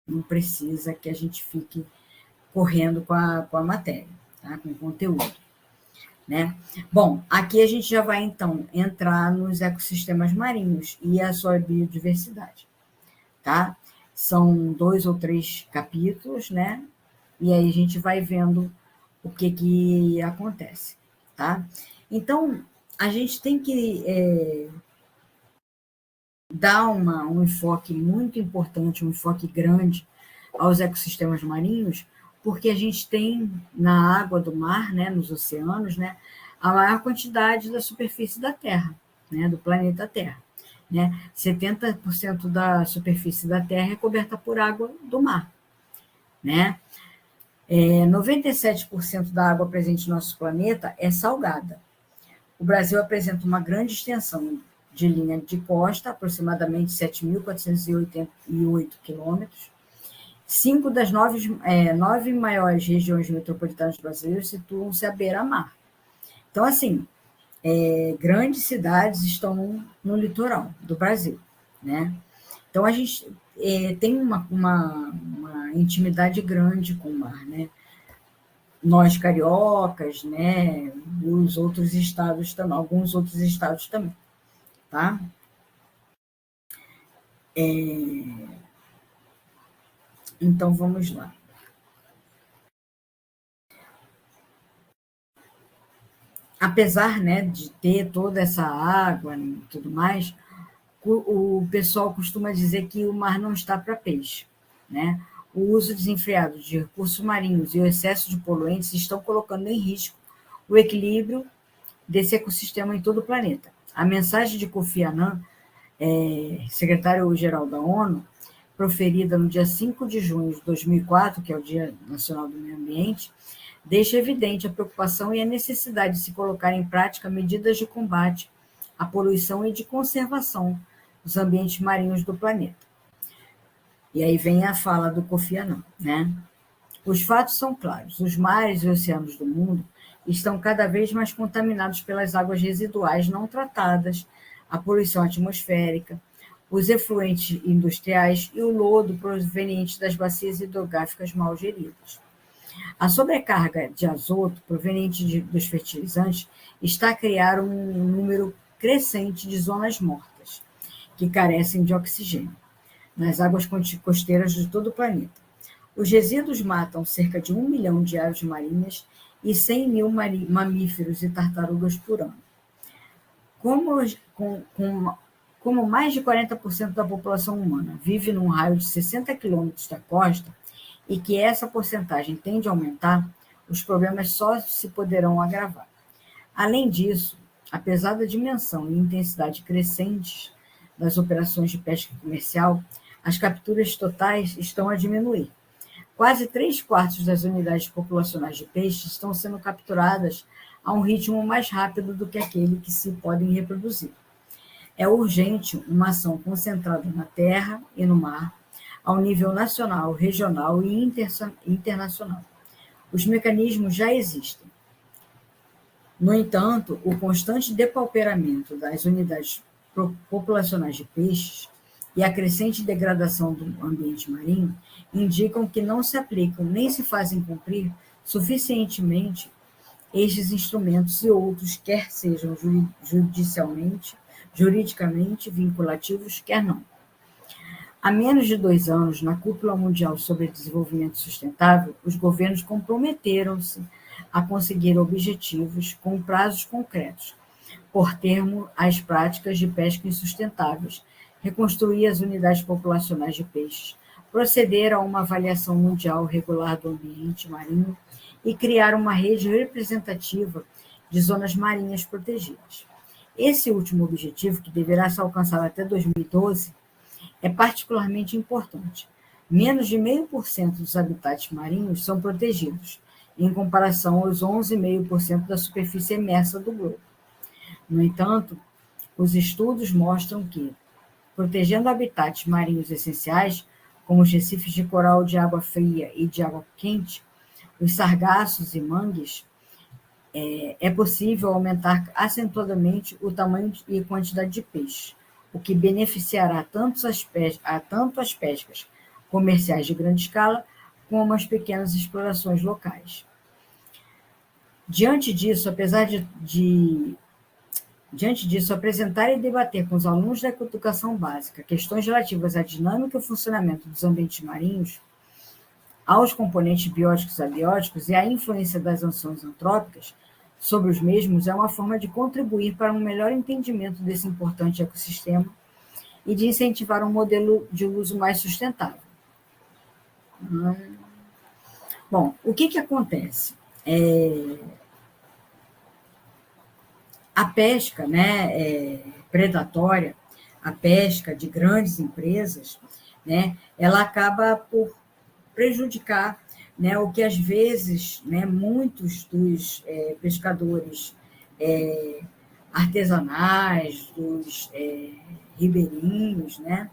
Não precisa que a gente fique correndo com a matéria, tá? Com o conteúdo, né? Bom, aqui a gente já vai, então, entrar nos ecossistemas marinhos e a sua biodiversidade, tá? São 2 ou 3 capítulos, né? E aí a gente vai vendo o que acontece, tá? Então, a gente tem que dar um enfoque muito importante, um enfoque grande aos ecossistemas marinhos, porque a gente tem na água do mar, né, nos oceanos, né, a maior quantidade da superfície da Terra, né, do planeta Terra. Né? 70% da superfície da Terra é coberta por água do mar. Né? 97% da água presente no nosso planeta é salgada. O Brasil apresenta uma grande extensão de linha de costa, aproximadamente 7.488 quilômetros. 5 das 9 maiores regiões metropolitanas brasileiras situam-se à beira-mar. Então, assim, grandes cidades estão no litoral do Brasil, né? Então, a gente tem uma intimidade grande com o mar, né? Nós cariocas, né? E os outros estados também, alguns outros estados também, tá? Então, vamos lá. Apesar, né, de ter toda essa água e tudo mais, o pessoal costuma dizer que o mar não está para peixe, né? O uso desenfreado de recursos marinhos e o excesso de poluentes estão colocando em risco o equilíbrio desse ecossistema em todo o planeta. A mensagem de Kofi Annan, secretário-geral da ONU, proferida no dia 5 de junho de 2004, que é o Dia Nacional do Meio Ambiente, deixa evidente a preocupação e a necessidade de se colocar em prática medidas de combate à poluição e de conservação dos ambientes marinhos do planeta. E aí vem a fala do Kofi Annan, né? Os fatos são claros. Os mares e oceanos do mundo estão cada vez mais contaminados pelas águas residuais não tratadas, a poluição atmosférica, os efluentes industriais e o lodo proveniente das bacias hidrográficas mal geridas. A sobrecarga de azoto proveniente dos fertilizantes está a criar um número crescente de zonas mortas, que carecem de oxigênio, nas águas costeiras de todo o planeta. Os resíduos matam cerca de 1 milhão de aves marinhas e 100 mil mamíferos e tartarugas por ano. Como mais de 40% da população humana vive num raio de 60 quilômetros da costa e que essa porcentagem tende a aumentar, os problemas só se poderão agravar. Além disso, apesar da dimensão e intensidade crescentes das operações de pesca comercial, as capturas totais estão a diminuir. Quase 3/4 das unidades populacionais de peixes estão sendo capturadas a um ritmo mais rápido do que aquele que se podem reproduzir. É urgente uma ação concentrada na terra e no mar, ao nível nacional, regional e internacional. Os mecanismos já existem. No entanto, o constante depauperamento das unidades populacionais de peixes e a crescente degradação do ambiente marinho indicam que não se aplicam nem se fazem cumprir suficientemente estes instrumentos e outros, quer sejam juridicamente vinculativos, quer não. Há menos de 2 anos, na Cúpula Mundial sobre Desenvolvimento Sustentável, os governos comprometeram-se a conseguir objetivos com prazos concretos, por termo às práticas de pesca insustentáveis, reconstruir as unidades populacionais de peixes, proceder a uma avaliação mundial regular do ambiente marinho e criar uma rede representativa de zonas marinhas protegidas. Esse último objetivo, que deverá ser alcançado até 2012, é particularmente importante, menos de 0,5% dos habitats marinhos são protegidos, em comparação aos 11,5% da superfície emersa do globo. No entanto, os estudos mostram que, protegendo habitats marinhos essenciais, como os recifes de coral de água fria e de água quente, os sargassos e mangues, é possível aumentar acentuadamente o tamanho e quantidade de peixe, o que beneficiará tanto as pescas comerciais de grande escala como as pequenas explorações locais. Diante disso, apresentar e debater com os alunos da educação básica questões relativas à dinâmica e funcionamento dos ambientes marinhos, aos componentes bióticos e abióticos e à influência das ações antrópicas sobre os mesmos é uma forma de contribuir para um melhor entendimento desse importante ecossistema e de incentivar um modelo de uso mais sustentável. Bom, o que acontece? A pesca, né, predatória, a pesca de grandes empresas, né, ela acaba por prejudicar, né, o que às vezes, né, muitos dos pescadores artesanais, dos ribeirinhos, né,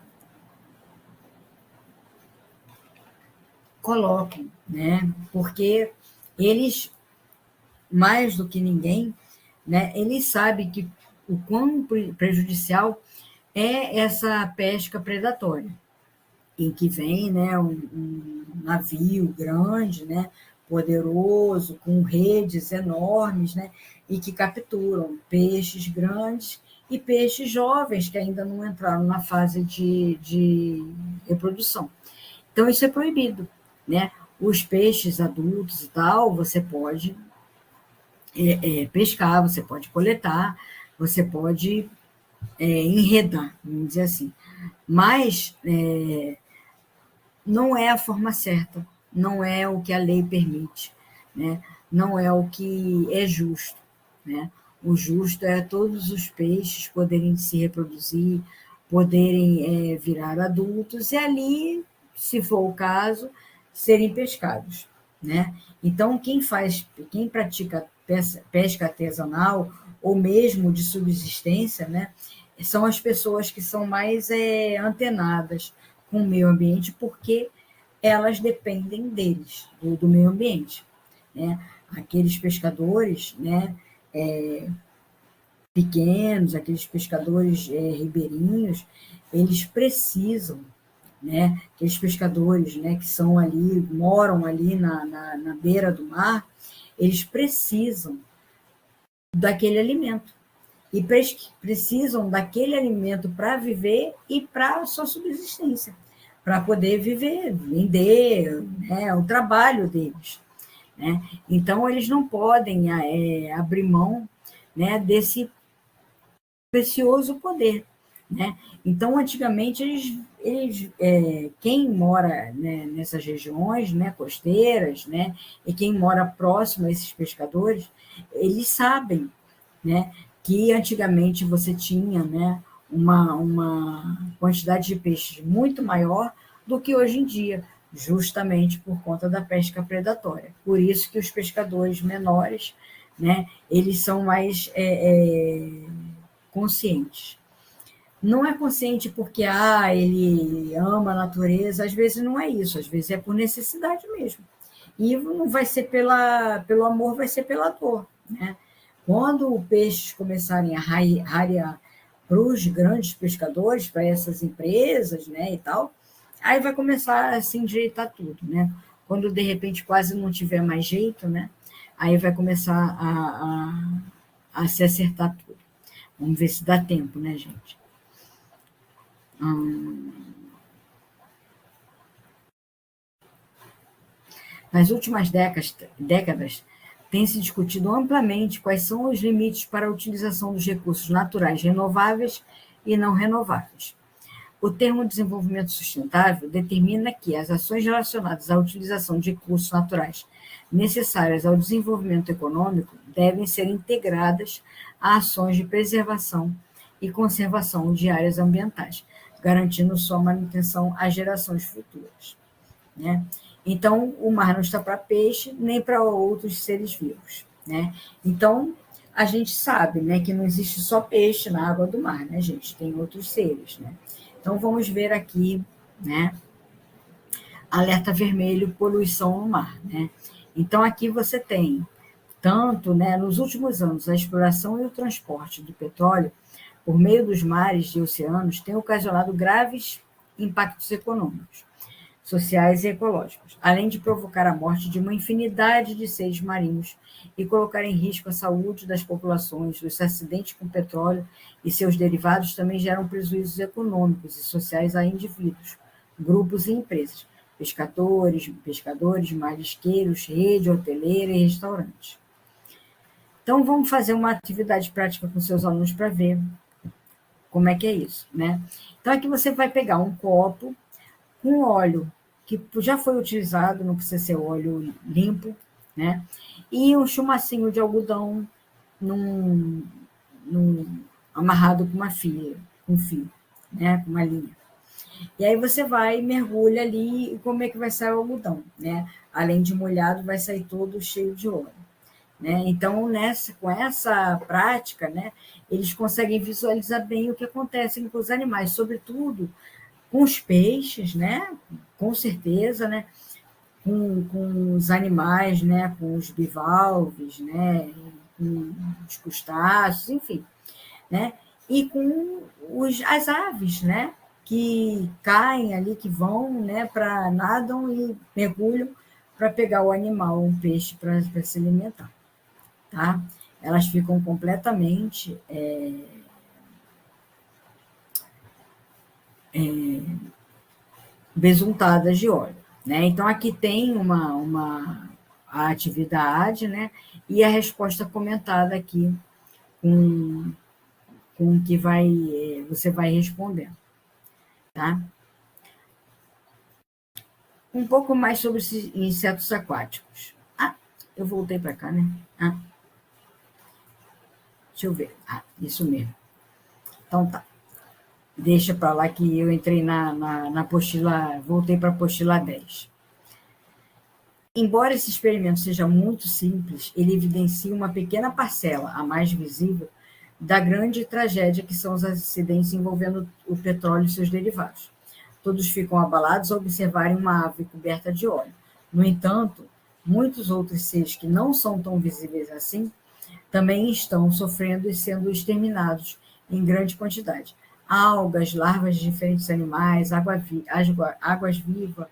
colocam, né, porque eles, mais do que ninguém, né, eles sabem que o quão prejudicial é essa pesca predatória, em que vem, né, um navio grande, né, poderoso, com redes enormes, né, e que capturam peixes grandes e peixes jovens que ainda não entraram na fase de reprodução. Então, isso é proibido, né? Os peixes adultos e tal, você pode pescar, você pode coletar, você pode enredar, vamos dizer assim. Mas não é a forma certa, não é o que a lei permite, né? Não é o que é justo, né? O justo é todos os peixes poderem se reproduzir, poderem virar adultos e ali, se for o caso, serem pescados, né? Então, quem pratica pesca artesanal ou mesmo de subsistência, né, são as pessoas que são mais antenadas com o meio ambiente, porque elas dependem deles, do meio ambiente, né? Aqueles pescadores, né, pequenos, aqueles pescadores ribeirinhos, eles precisam, né, aqueles pescadores, né, que são ali, moram ali na beira do mar, eles precisam daquele alimento. E precisam daquele alimento para viver e para a sua subsistência, para poder viver, vender, né, o trabalho deles, né? Então, eles não podem abrir mão, né, desse precioso poder, né? Então, antigamente, quem mora, né, nessas regiões, né, costeiras, né, e quem mora próximo a esses pescadores, eles sabem, né, que antigamente você tinha, né, uma quantidade de peixes muito maior do que hoje em dia, justamente por conta da pesca predatória. Por isso que os pescadores menores, né, eles são mais conscientes. Não é consciente porque ele ama a natureza, às vezes não é isso, às vezes é por necessidade mesmo. E não vai ser pelo amor, vai ser pela dor, né? Quando os peixes começarem a rarear para os grandes pescadores, para essas empresas, né, e tal, aí vai começar a se endireitar tudo, né? Quando de repente quase não tiver mais jeito, né? Aí vai começar a se acertar tudo. Vamos ver se dá tempo, né, gente? Nas últimas décadas, tem se discutido amplamente quais são os limites para a utilização dos recursos naturais renováveis e não renováveis. O termo desenvolvimento sustentável determina que as ações relacionadas à utilização de recursos naturais necessárias ao desenvolvimento econômico devem ser integradas a ações de preservação e conservação de áreas ambientais, garantindo sua manutenção às gerações futuras. né? Então, o mar não está para peixe nem para outros seres vivos, né? Então, a gente sabe, né, que não existe só peixe na água do mar, né, gente? Tem outros seres, né? Então, vamos ver aqui, né? Alerta vermelho, poluição no mar, né? Então, aqui você tem tanto, né, nos últimos anos, a exploração e o transporte do petróleo por meio dos mares e oceanos tem ocasionado graves impactos econômicos, sociais e ecológicos, além de provocar a morte de uma infinidade de seres marinhos e colocar em risco a saúde das populações. Os acidentes com petróleo e seus derivados também geram prejuízos econômicos e sociais a indivíduos, grupos e empresas, pescadores, marisqueiros, rede hoteleira e restaurantes. Então, vamos fazer uma atividade prática com seus alunos para ver como é que é isso, né? Então, aqui você vai pegar um copo com óleo que já foi utilizado, não precisa ser óleo limpo, né? E um chumacinho de algodão num, amarrado com com fio, né? Com uma linha. E aí você vai, mergulha ali, e como é que vai sair o algodão, né? Além de molhado, vai sair todo cheio de óleo. Né? Então, com essa prática, né, eles conseguem visualizar bem o que acontece com os animais, sobretudo com os peixes, né? Com certeza, né? Com os animais, né? Com os bivalves, né? Com os crustáceos, enfim, né? E com as aves, né? Que caem ali, que vão, né? Para nadam e mergulham para pegar o animal, um peixe para se alimentar, tá? Elas ficam completamente besuntadas de óleo, né? Então, aqui tem a atividade, né? E a resposta comentada aqui com, com o que você vai respondendo, tá? Um pouco mais sobre os insetos aquáticos. Ah, eu voltei para cá, né? Ah, deixa eu ver. Ah, isso mesmo. Então tá. Deixa para lá que eu entrei na apostila, voltei para a apostila 10. Embora esse experimento seja muito simples, ele evidencia uma pequena parcela, a mais visível, da grande tragédia que são os acidentes envolvendo o petróleo e seus derivados. Todos ficam abalados ao observarem uma ave coberta de óleo. No entanto, muitos outros seres que não são tão visíveis assim também estão sofrendo e sendo exterminados em grande quantidade. Algas, larvas de diferentes animais, águas vivas,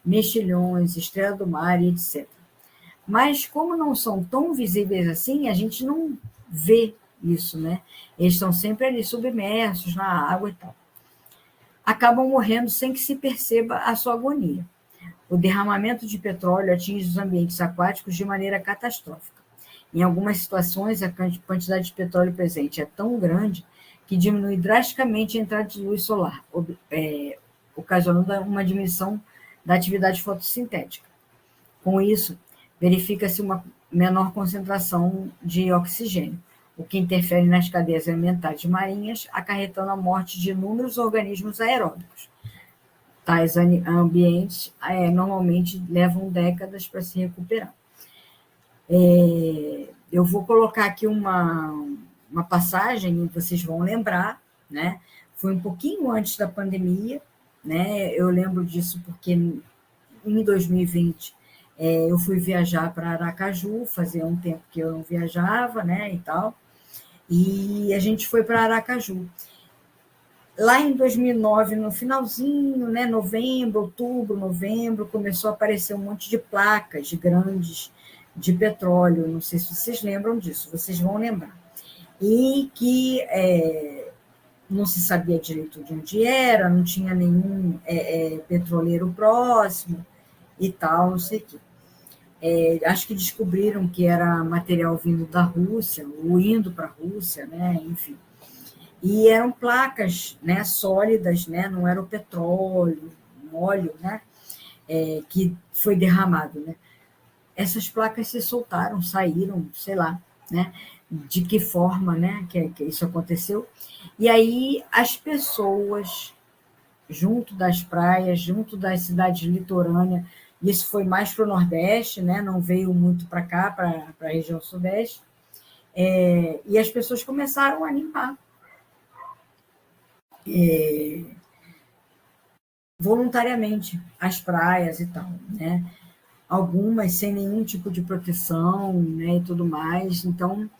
mexilhões, estrela do mar e etc. Mas como não são tão visíveis assim, a gente não vê isso, né? Eles estão sempre ali submersos na água e tal. Acabam morrendo sem que se perceba a sua agonia. O derramamento de petróleo atinge os ambientes aquáticos de maneira catastrófica. Em algumas situações, a quantidade de petróleo presente é tão grande que diminui drasticamente a entrada de luz solar, ocasionando uma diminuição da atividade fotossintética. Com isso, verifica-se uma menor concentração de oxigênio, o que interfere nas cadeias alimentares marinhas, acarretando a morte de inúmeros organismos aeróbicos. Tais ambientes normalmente levam décadas para se recuperar. Eu vou colocar aqui uma passagem, vocês vão lembrar, né? Foi um pouquinho antes da pandemia, né? Eu lembro disso porque em 2020 eu fui viajar para Aracaju, fazia um tempo que eu não viajava, né? E tal, e a gente foi para Aracaju. Lá em 2009, no finalzinho, né, outubro, novembro, começou a aparecer um monte de placas grandes de petróleo, não sei se vocês lembram disso, vocês vão lembrar. E que não se sabia direito de onde era, não tinha nenhum petroleiro próximo e tal, não sei o quê. Acho que descobriram que era material vindo da Rússia, ou indo para a Rússia, né, enfim. E eram placas, né, sólidas, né, não era o petróleo, um óleo, né, que foi derramado, né. Essas placas se soltaram, saíram, sei lá, né, de que forma, né, que isso aconteceu. E aí as pessoas junto das praias, junto das cidades litorâneas. Isso foi mais para o Nordeste, né? Não veio muito para cá, para a região Sudeste. E as pessoas começaram a limpar voluntariamente as praias e tal, né? Algumas sem nenhum tipo de proteção, né, e tudo mais. Então,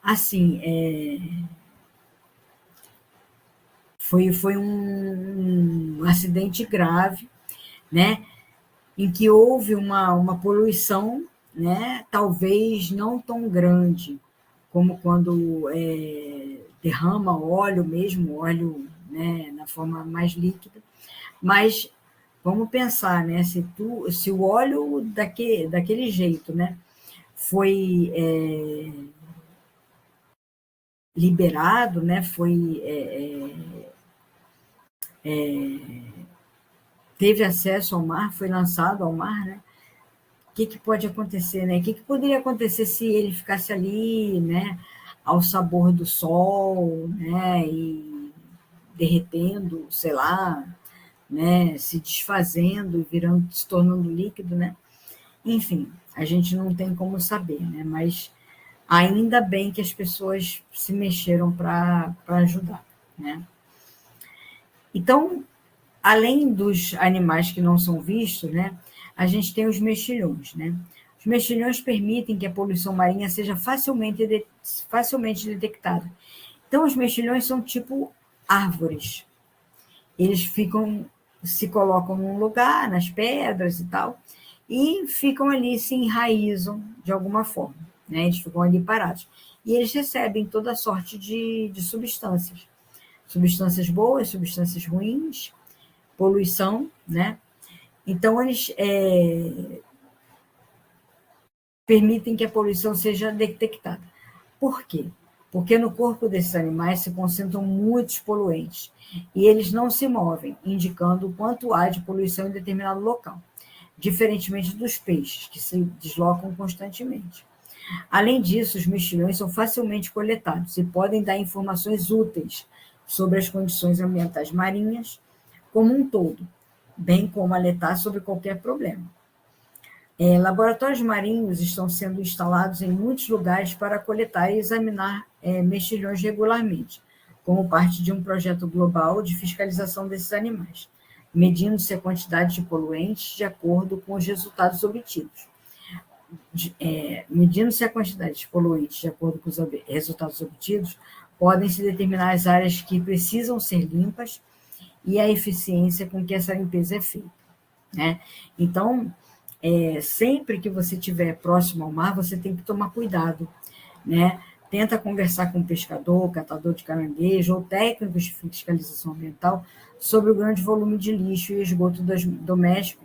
assim, foi um acidente grave, né, em que houve uma poluição, né, talvez não tão grande como quando derrama óleo mesmo, óleo, né, na forma mais líquida, mas vamos pensar, né, se o óleo daquele jeito, né, foi liberado, né, teve acesso ao mar, foi lançado ao mar, né? O que pode acontecer, né? O que poderia acontecer se ele ficasse ali, né, ao sabor do sol, né, e derretendo, sei lá, né, se desfazendo, virando, se tornando líquido, né? Enfim, a gente não tem como saber, né? Mas ainda bem que as pessoas se mexeram para ajudar, né? Então, além dos animais que não são vistos, né, a gente tem os mexilhões, né? Os mexilhões permitem que a poluição marinha seja facilmente detectada. Então, os mexilhões são tipo árvores. Eles se colocam num lugar, nas pedras e tal, e ficam ali, se enraizam de alguma forma, né? Eles ficam ali parados. E eles recebem toda sorte de substâncias. Substâncias boas, substâncias ruins, poluição, né? Então, eles permitem que a poluição seja detectada. Por quê? Porque no corpo desses animais se concentram muitos poluentes e eles não se movem, indicando o quanto há de poluição em determinado local, diferentemente dos peixes, que se deslocam constantemente. Além disso, os mexilhões são facilmente coletados e podem dar informações úteis sobre as condições ambientais marinhas como um todo, bem como alertar sobre qualquer problema. Laboratórios marinhos estão sendo instalados em muitos lugares para coletar e examinar mexilhões regularmente, como parte de um projeto global de fiscalização desses animais, medindo-se a quantidade de poluentes de acordo com os resultados obtidos. Medindo-se a quantidade de poluentes de acordo com os resultados obtidos, podem-se determinar as áreas que precisam ser limpas e a eficiência com que essa limpeza é feita, né? Então, sempre que você estiver próximo ao mar, você tem que tomar cuidado, né? Tenta conversar com o pescador, catador de caranguejo ou técnicos de fiscalização ambiental sobre o grande volume de lixo e esgoto doméstico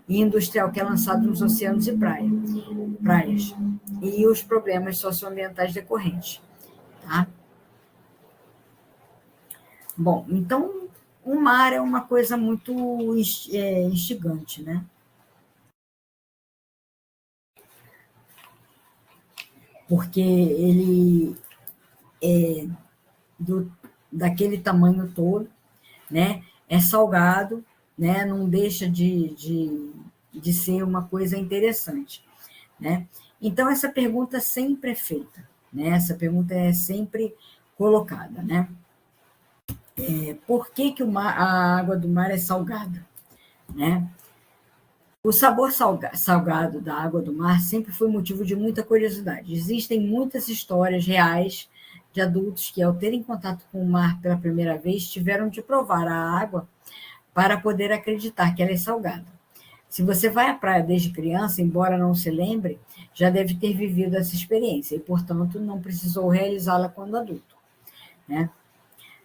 e industrial que é lançado nos oceanos e praias e os problemas socioambientais decorrentes, tá? Bom, então o mar é uma coisa muito instigante, né? Porque ele daquele tamanho todo, né? É salgado, né? Não deixa de ser uma coisa interessante, né? Então, essa pergunta sempre é feita, né? Essa pergunta é sempre colocada, né? Por que a água do mar é salgada, né? O sabor salgado da água do mar sempre foi motivo de muita curiosidade. Existem muitas histórias reais de adultos que, ao terem contato com o mar pela primeira vez, tiveram de provar a água para poder acreditar que ela é salgada. Se você vai à praia desde criança, embora não se lembre, já deve ter vivido essa experiência e, portanto, não precisou realizá-la quando adulto, né?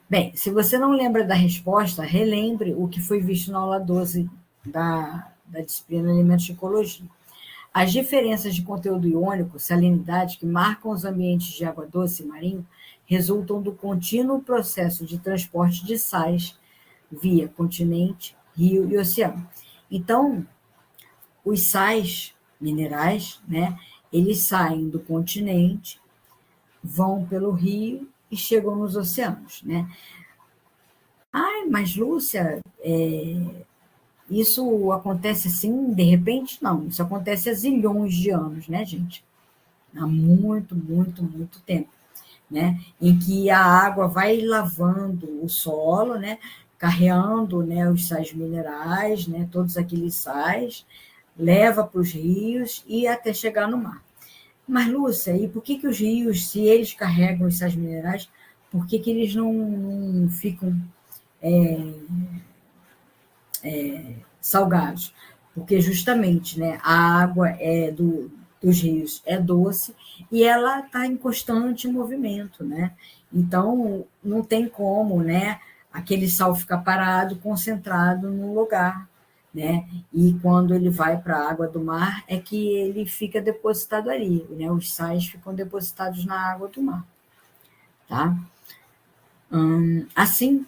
Bem, se você não lembra da resposta, relembre o que foi visto na aula 12 da disciplina Alimentos de Ecologia. As diferenças de conteúdo iônico, salinidade, que marcam os ambientes de água doce e marinho, resultam do contínuo processo de transporte de sais via continente, rio e oceano. Então, os sais minerais, né, eles saem do continente, vão pelo rio e chegam nos oceanos, né? Ai, mas Lúcia, Isso acontece assim, de repente? Não, isso acontece há zilhões de anos, né, gente? Há muito, muito, muito tempo, né? Em que a água vai lavando o solo, né? Carreando, né, os sais minerais, né, todos aqueles sais, leva para os rios e até chegar no mar. Mas, Lúcia, e por que os rios, se eles carregam os sais minerais, por que eles não ficam salgados? Porque justamente, né, a água dos rios é doce e ela está em constante movimento, né? Então, não tem como, né, aquele sal ficar parado, concentrado num lugar, né? E quando ele vai para a água do mar, é que ele fica depositado ali, né? Os sais ficam depositados na água do mar, tá? Assim,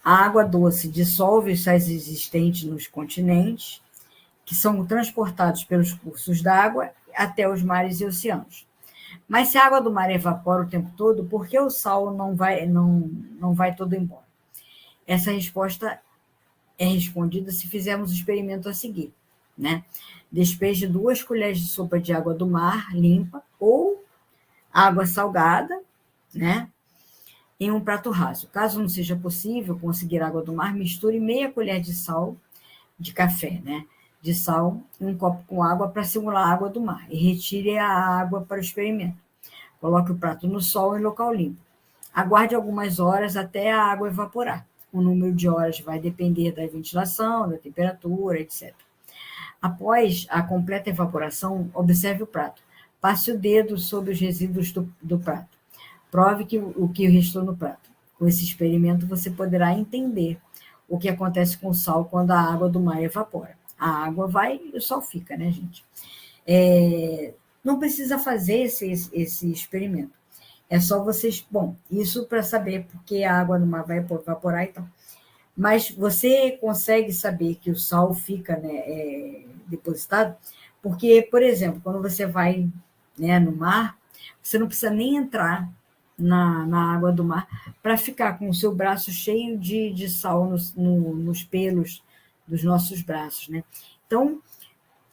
a água doce dissolve os sais existentes nos continentes, que são transportados pelos cursos d'água até os mares e oceanos. Mas se a água do mar evapora o tempo todo, por que o sal não vai todo embora? Essa resposta é respondida se fizermos o experimento a seguir, né? Despeje 2 colheres de sopa de água do mar limpa ou água salgada, né? Em um prato raso. Caso não seja possível conseguir água do mar, misture meia colher de sal de café, né? De sal em um copo com água para simular a água do mar e retire a água para o experimento. Coloque o prato no sol em local limpo. Aguarde algumas horas até a água evaporar. O número de horas vai depender da ventilação, da temperatura, etc. Após a completa evaporação, observe o prato. Passe o dedo sobre os resíduos do prato. Prove o que restou no prato. Com esse experimento, você poderá entender o que acontece com o sal quando a água do mar evapora. A água vai e o sal fica, né, gente? Não precisa fazer esse experimento. É só vocês... Bom, isso para saber porque a água no mar vai evaporar e tal. Mas você consegue saber que o sal fica, né, depositado, porque, por exemplo, quando você vai, né, no mar, você não precisa nem entrar na água do mar para ficar com o seu braço cheio de sal nos pelos dos nossos braços, né? Então,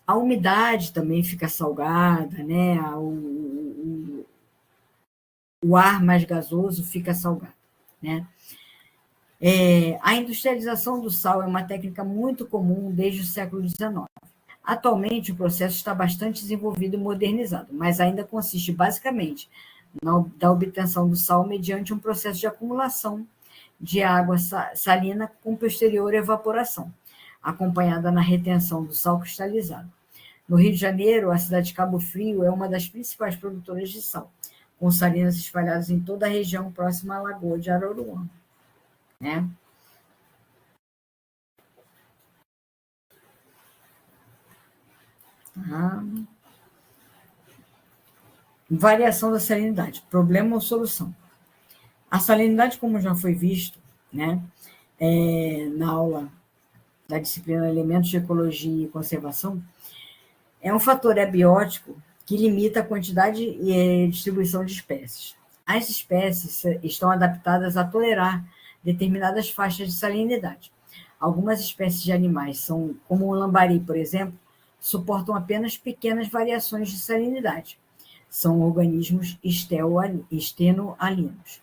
a umidade também fica salgada, né? O ar mais gasoso fica salgado, né? A industrialização do sal é uma técnica muito comum desde o século XIX. Atualmente, o processo está bastante desenvolvido e modernizado, mas ainda consiste basicamente da obtenção do sal mediante um processo de acumulação de água salina com posterior evaporação, acompanhada na retenção do sal cristalizado. No Rio de Janeiro, a cidade de Cabo Frio é uma das principais produtoras de sal, com salinas espalhadas em toda a região próxima à Lagoa de Araruama, né? Variação da salinidade, problema ou solução. A salinidade, como já foi visto, né, na aula da disciplina Elementos de Ecologia e Conservação, é um fator abiótico que limita a quantidade e distribuição de espécies. As espécies estão adaptadas a tolerar determinadas faixas de salinidade. Algumas espécies de animais, como o lambari, por exemplo, suportam apenas pequenas variações de salinidade. São organismos estenoalinos.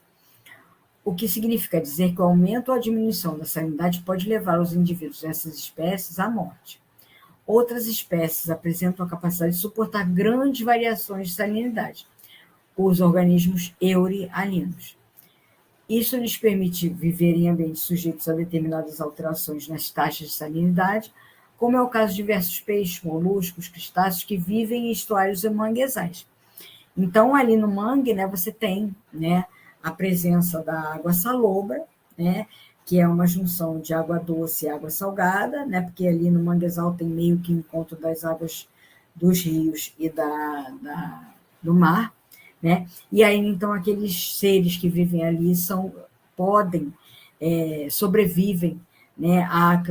O que significa dizer que o aumento ou a diminuição da salinidade pode levar os indivíduos dessas espécies à morte. Outras espécies apresentam a capacidade de suportar grandes variações de salinidade, os organismos eurialinos. Isso lhes permite viver em ambientes sujeitos a determinadas alterações nas taxas de salinidade, como é o caso de diversos peixes, moluscos, crustáceos que vivem em estuários e manguezais. Então, ali no mangue, né, você tem, né, a presença da água salobra, né, que é uma junção de água doce e água salgada, né, porque ali no manguezal tem meio que encontro das águas dos rios e do mar, né? E aí, então, aqueles seres que vivem ali sobrevivem, né, a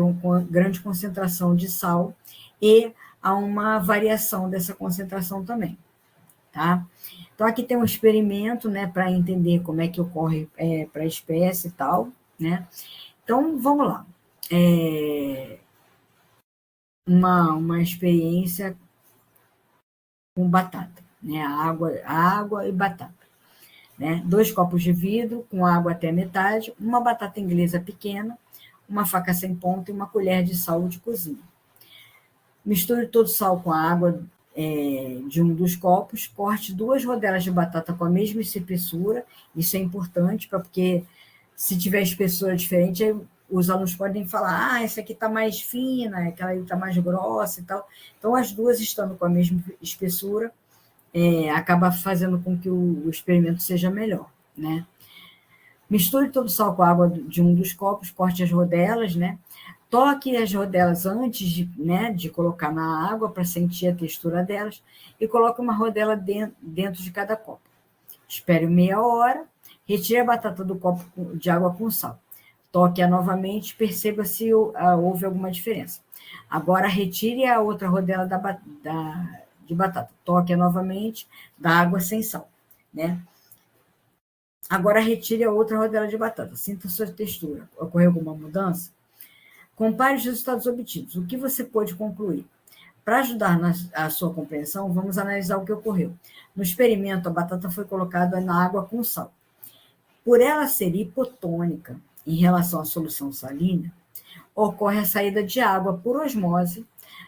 grande concentração de sal e a uma variação dessa concentração também, tá? Então, aqui tem um experimento, né, para entender como é que ocorre para a espécie e tal, né? Então, vamos lá. uma experiência com batata, né? Água e batata. Né? 2 copos de vidro com água até a metade, uma batata inglesa pequena, uma faca sem ponta e uma colher de sal de cozinha. Misture todo o sal com a água de um dos copos, corte 2 rodelas de batata com a mesma espessura, isso é importante, porque se tiver espessura diferente, aí os alunos podem falar, essa aqui está mais fina, aquela ali está mais grossa e tal. Então, as duas estando com a mesma espessura, acaba fazendo com que o experimento seja melhor, né? Misture todo o sal com a água de um dos copos, corte as rodelas, né? Toque as rodelas antes de colocar na água para sentir a textura delas e coloque uma rodela dentro de cada copo. Espere meia hora, retire a batata do copo de água com sal. Toque-a novamente, perceba se houve alguma diferença. Agora, retire a outra rodela de batata. Toque-a novamente da água sem sal, né? Agora, retire a outra rodela de batata. Sinta a sua textura. Ocorreu alguma mudança? Compare os resultados obtidos. O que você pôde concluir? Para ajudar a sua compreensão, vamos analisar o que ocorreu. No experimento, a batata foi colocada na água com sal. Por ela ser hipotônica em relação à solução salina, ocorre a saída de água por osmose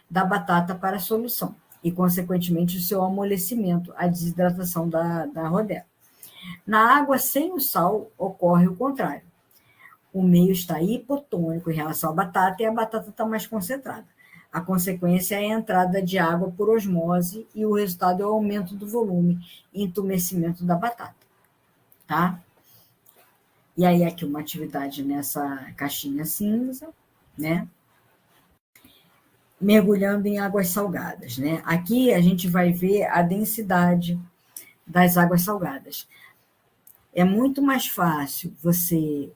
da batata para a solução e, consequentemente, o seu amolecimento, a desidratação da rodela. Na água sem o sal, ocorre o contrário. O meio está hipotônico em relação à batata e a batata está mais concentrada. A consequência é a entrada de água por osmose e o resultado é o aumento do volume e entumecimento da batata, tá? E aí, aqui uma atividade nessa caixinha cinza, né? Mergulhando em águas salgadas, né? Aqui a gente vai ver a densidade das águas salgadas. É muito mais fácil você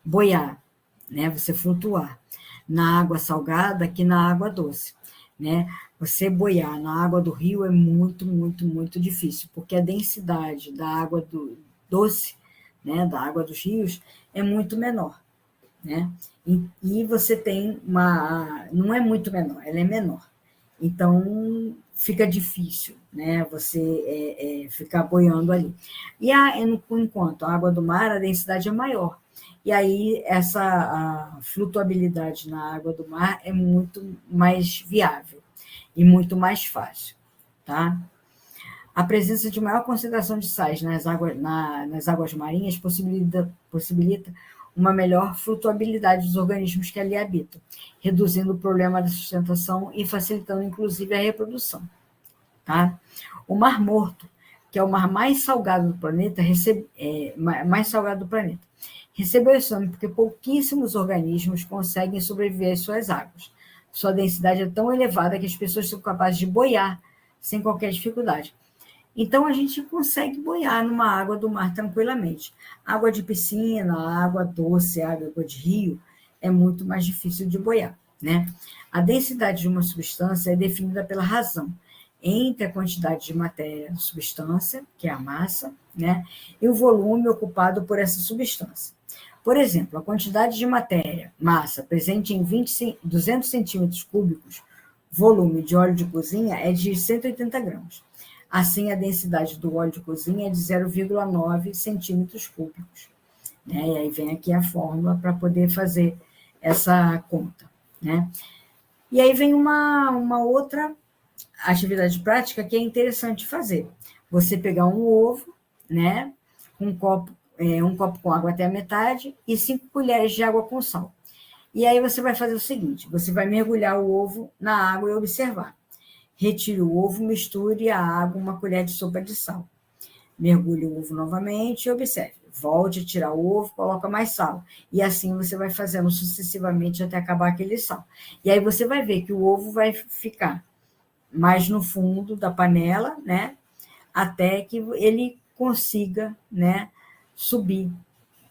boiar, né? Você flutuar na água salgada que na água doce, né? Você boiar na água do rio é muito, muito, muito difícil, porque a densidade da água doce, né, da água dos rios, é muito menor, né? E você tem não é muito menor, ela é menor. Então, fica difícil, né, você ficar boiando ali. E enquanto a água do mar, a densidade é maior. E aí, a flutuabilidade na água do mar é muito mais viável e muito mais fácil, tá? A presença de maior concentração de sais nas águas marinhas possibilita uma melhor flutuabilidade dos organismos que ali habitam, reduzindo o problema da sustentação e facilitando, inclusive, a reprodução. Tá? O Mar Morto, que é o mar mais salgado do planeta, recebeu esse nome porque pouquíssimos organismos conseguem sobreviver às suas águas. Sua densidade é tão elevada que as pessoas são capazes de boiar sem qualquer dificuldade. Então, a gente consegue boiar numa água do mar tranquilamente. Água de piscina, água doce, água de rio, é muito mais difícil de boiar, né? A densidade de uma substância é definida pela razão entre a quantidade de matéria, substância, que é a massa, né, e o volume ocupado por essa substância. Por exemplo, a quantidade de matéria, massa, presente em 200 centímetros cúbicos, volume de óleo de cozinha é de 180 gramas. Assim, a densidade do óleo de cozinha é de 0,9 centímetros cúbicos. Né? E aí vem aqui a fórmula para poder fazer essa conta. Né? E aí vem uma outra atividade prática que é interessante fazer. Você pegar um ovo, né? Um copo com água até a metade e 5 colheres de água com sal. E aí você vai fazer o seguinte, você vai mergulhar o ovo na água e observar. Retire o ovo, misture a água, uma colher de sopa de sal. Mergulhe o ovo novamente e observe. Volte a tirar o ovo, coloca mais sal. E assim você vai fazendo sucessivamente até acabar aquele sal. E aí você vai ver que o ovo vai ficar mais no fundo da panela, né? Até que ele consiga, né, subir,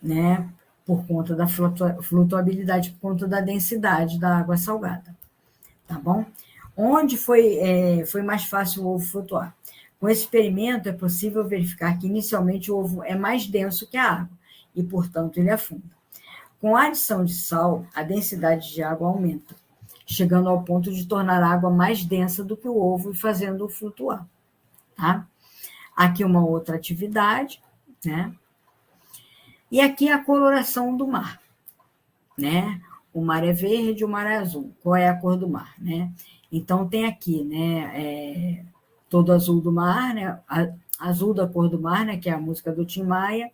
né? Por conta da flutuabilidade, por conta da densidade da água salgada. Tá bom? Onde foi mais fácil o ovo flutuar? Com esse experimento, é possível verificar que, inicialmente, o ovo é mais denso que a água e, portanto, ele afunda. Com a adição de sal, a densidade de água aumenta, chegando ao ponto de tornar a água mais densa do que o ovo e fazendo-o flutuar. Tá? Aqui uma outra atividade, né? E aqui a coloração do mar, né? O mar é verde, o mar é azul. Qual é a cor do mar, né? Então tem aqui, né? Todo azul do mar, né? Azul da cor do mar, né? Que é a música do Tim Maia,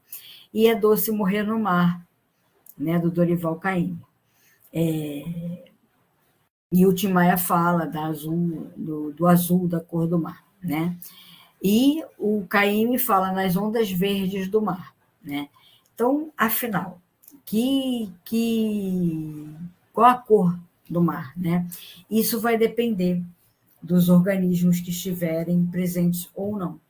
e É Doce Morrer no Mar, né? Do Dorival Caymmi. E o Tim Maia fala do azul da cor do mar, né? E o Caymmi fala nas ondas verdes do mar, né? Então, afinal, qual a cor do mar, né? Isso vai depender dos organismos que estiverem presentes ou não,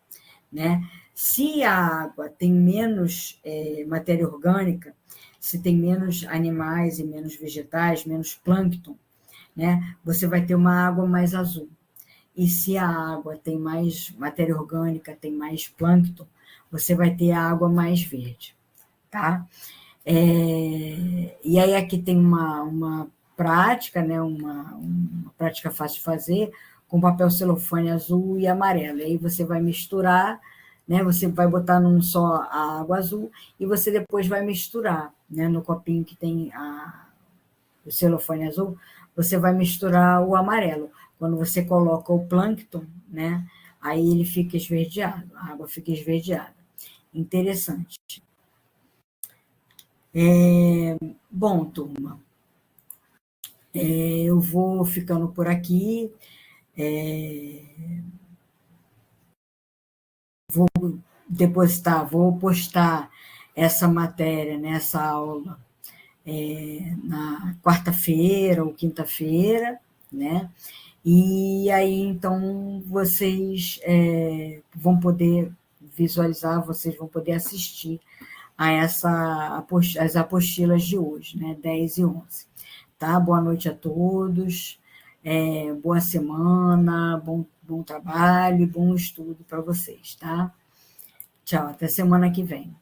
né? Se a água tem menos matéria orgânica, se tem menos animais e menos vegetais, menos plâncton, né? Você vai ter uma água mais azul. E se a água tem mais matéria orgânica, tem mais plâncton, você vai ter a água mais verde, tá? E aí aqui tem uma prática, né? Uma prática fácil de fazer, com papel celofane azul e amarelo. E aí você vai misturar, né? Você vai botar num só a água azul e você depois vai misturar, né? No copinho que tem o celofane azul, você vai misturar o amarelo. Quando você coloca o plâncton, né? Aí ele fica esverdeado, a água fica esverdeada. Interessante. Bom, turma, eu vou ficando por aqui. Vou postar essa matéria, né, essa aula, na quarta-feira ou quinta-feira, né? E aí, então, vocês vão poder visualizar, vocês vão poder assistir as apostilas de hoje, né? 10 e 11. Tá? Boa noite a todos, boa semana, bom trabalho e bom estudo para vocês, tá? Tchau, até semana que vem.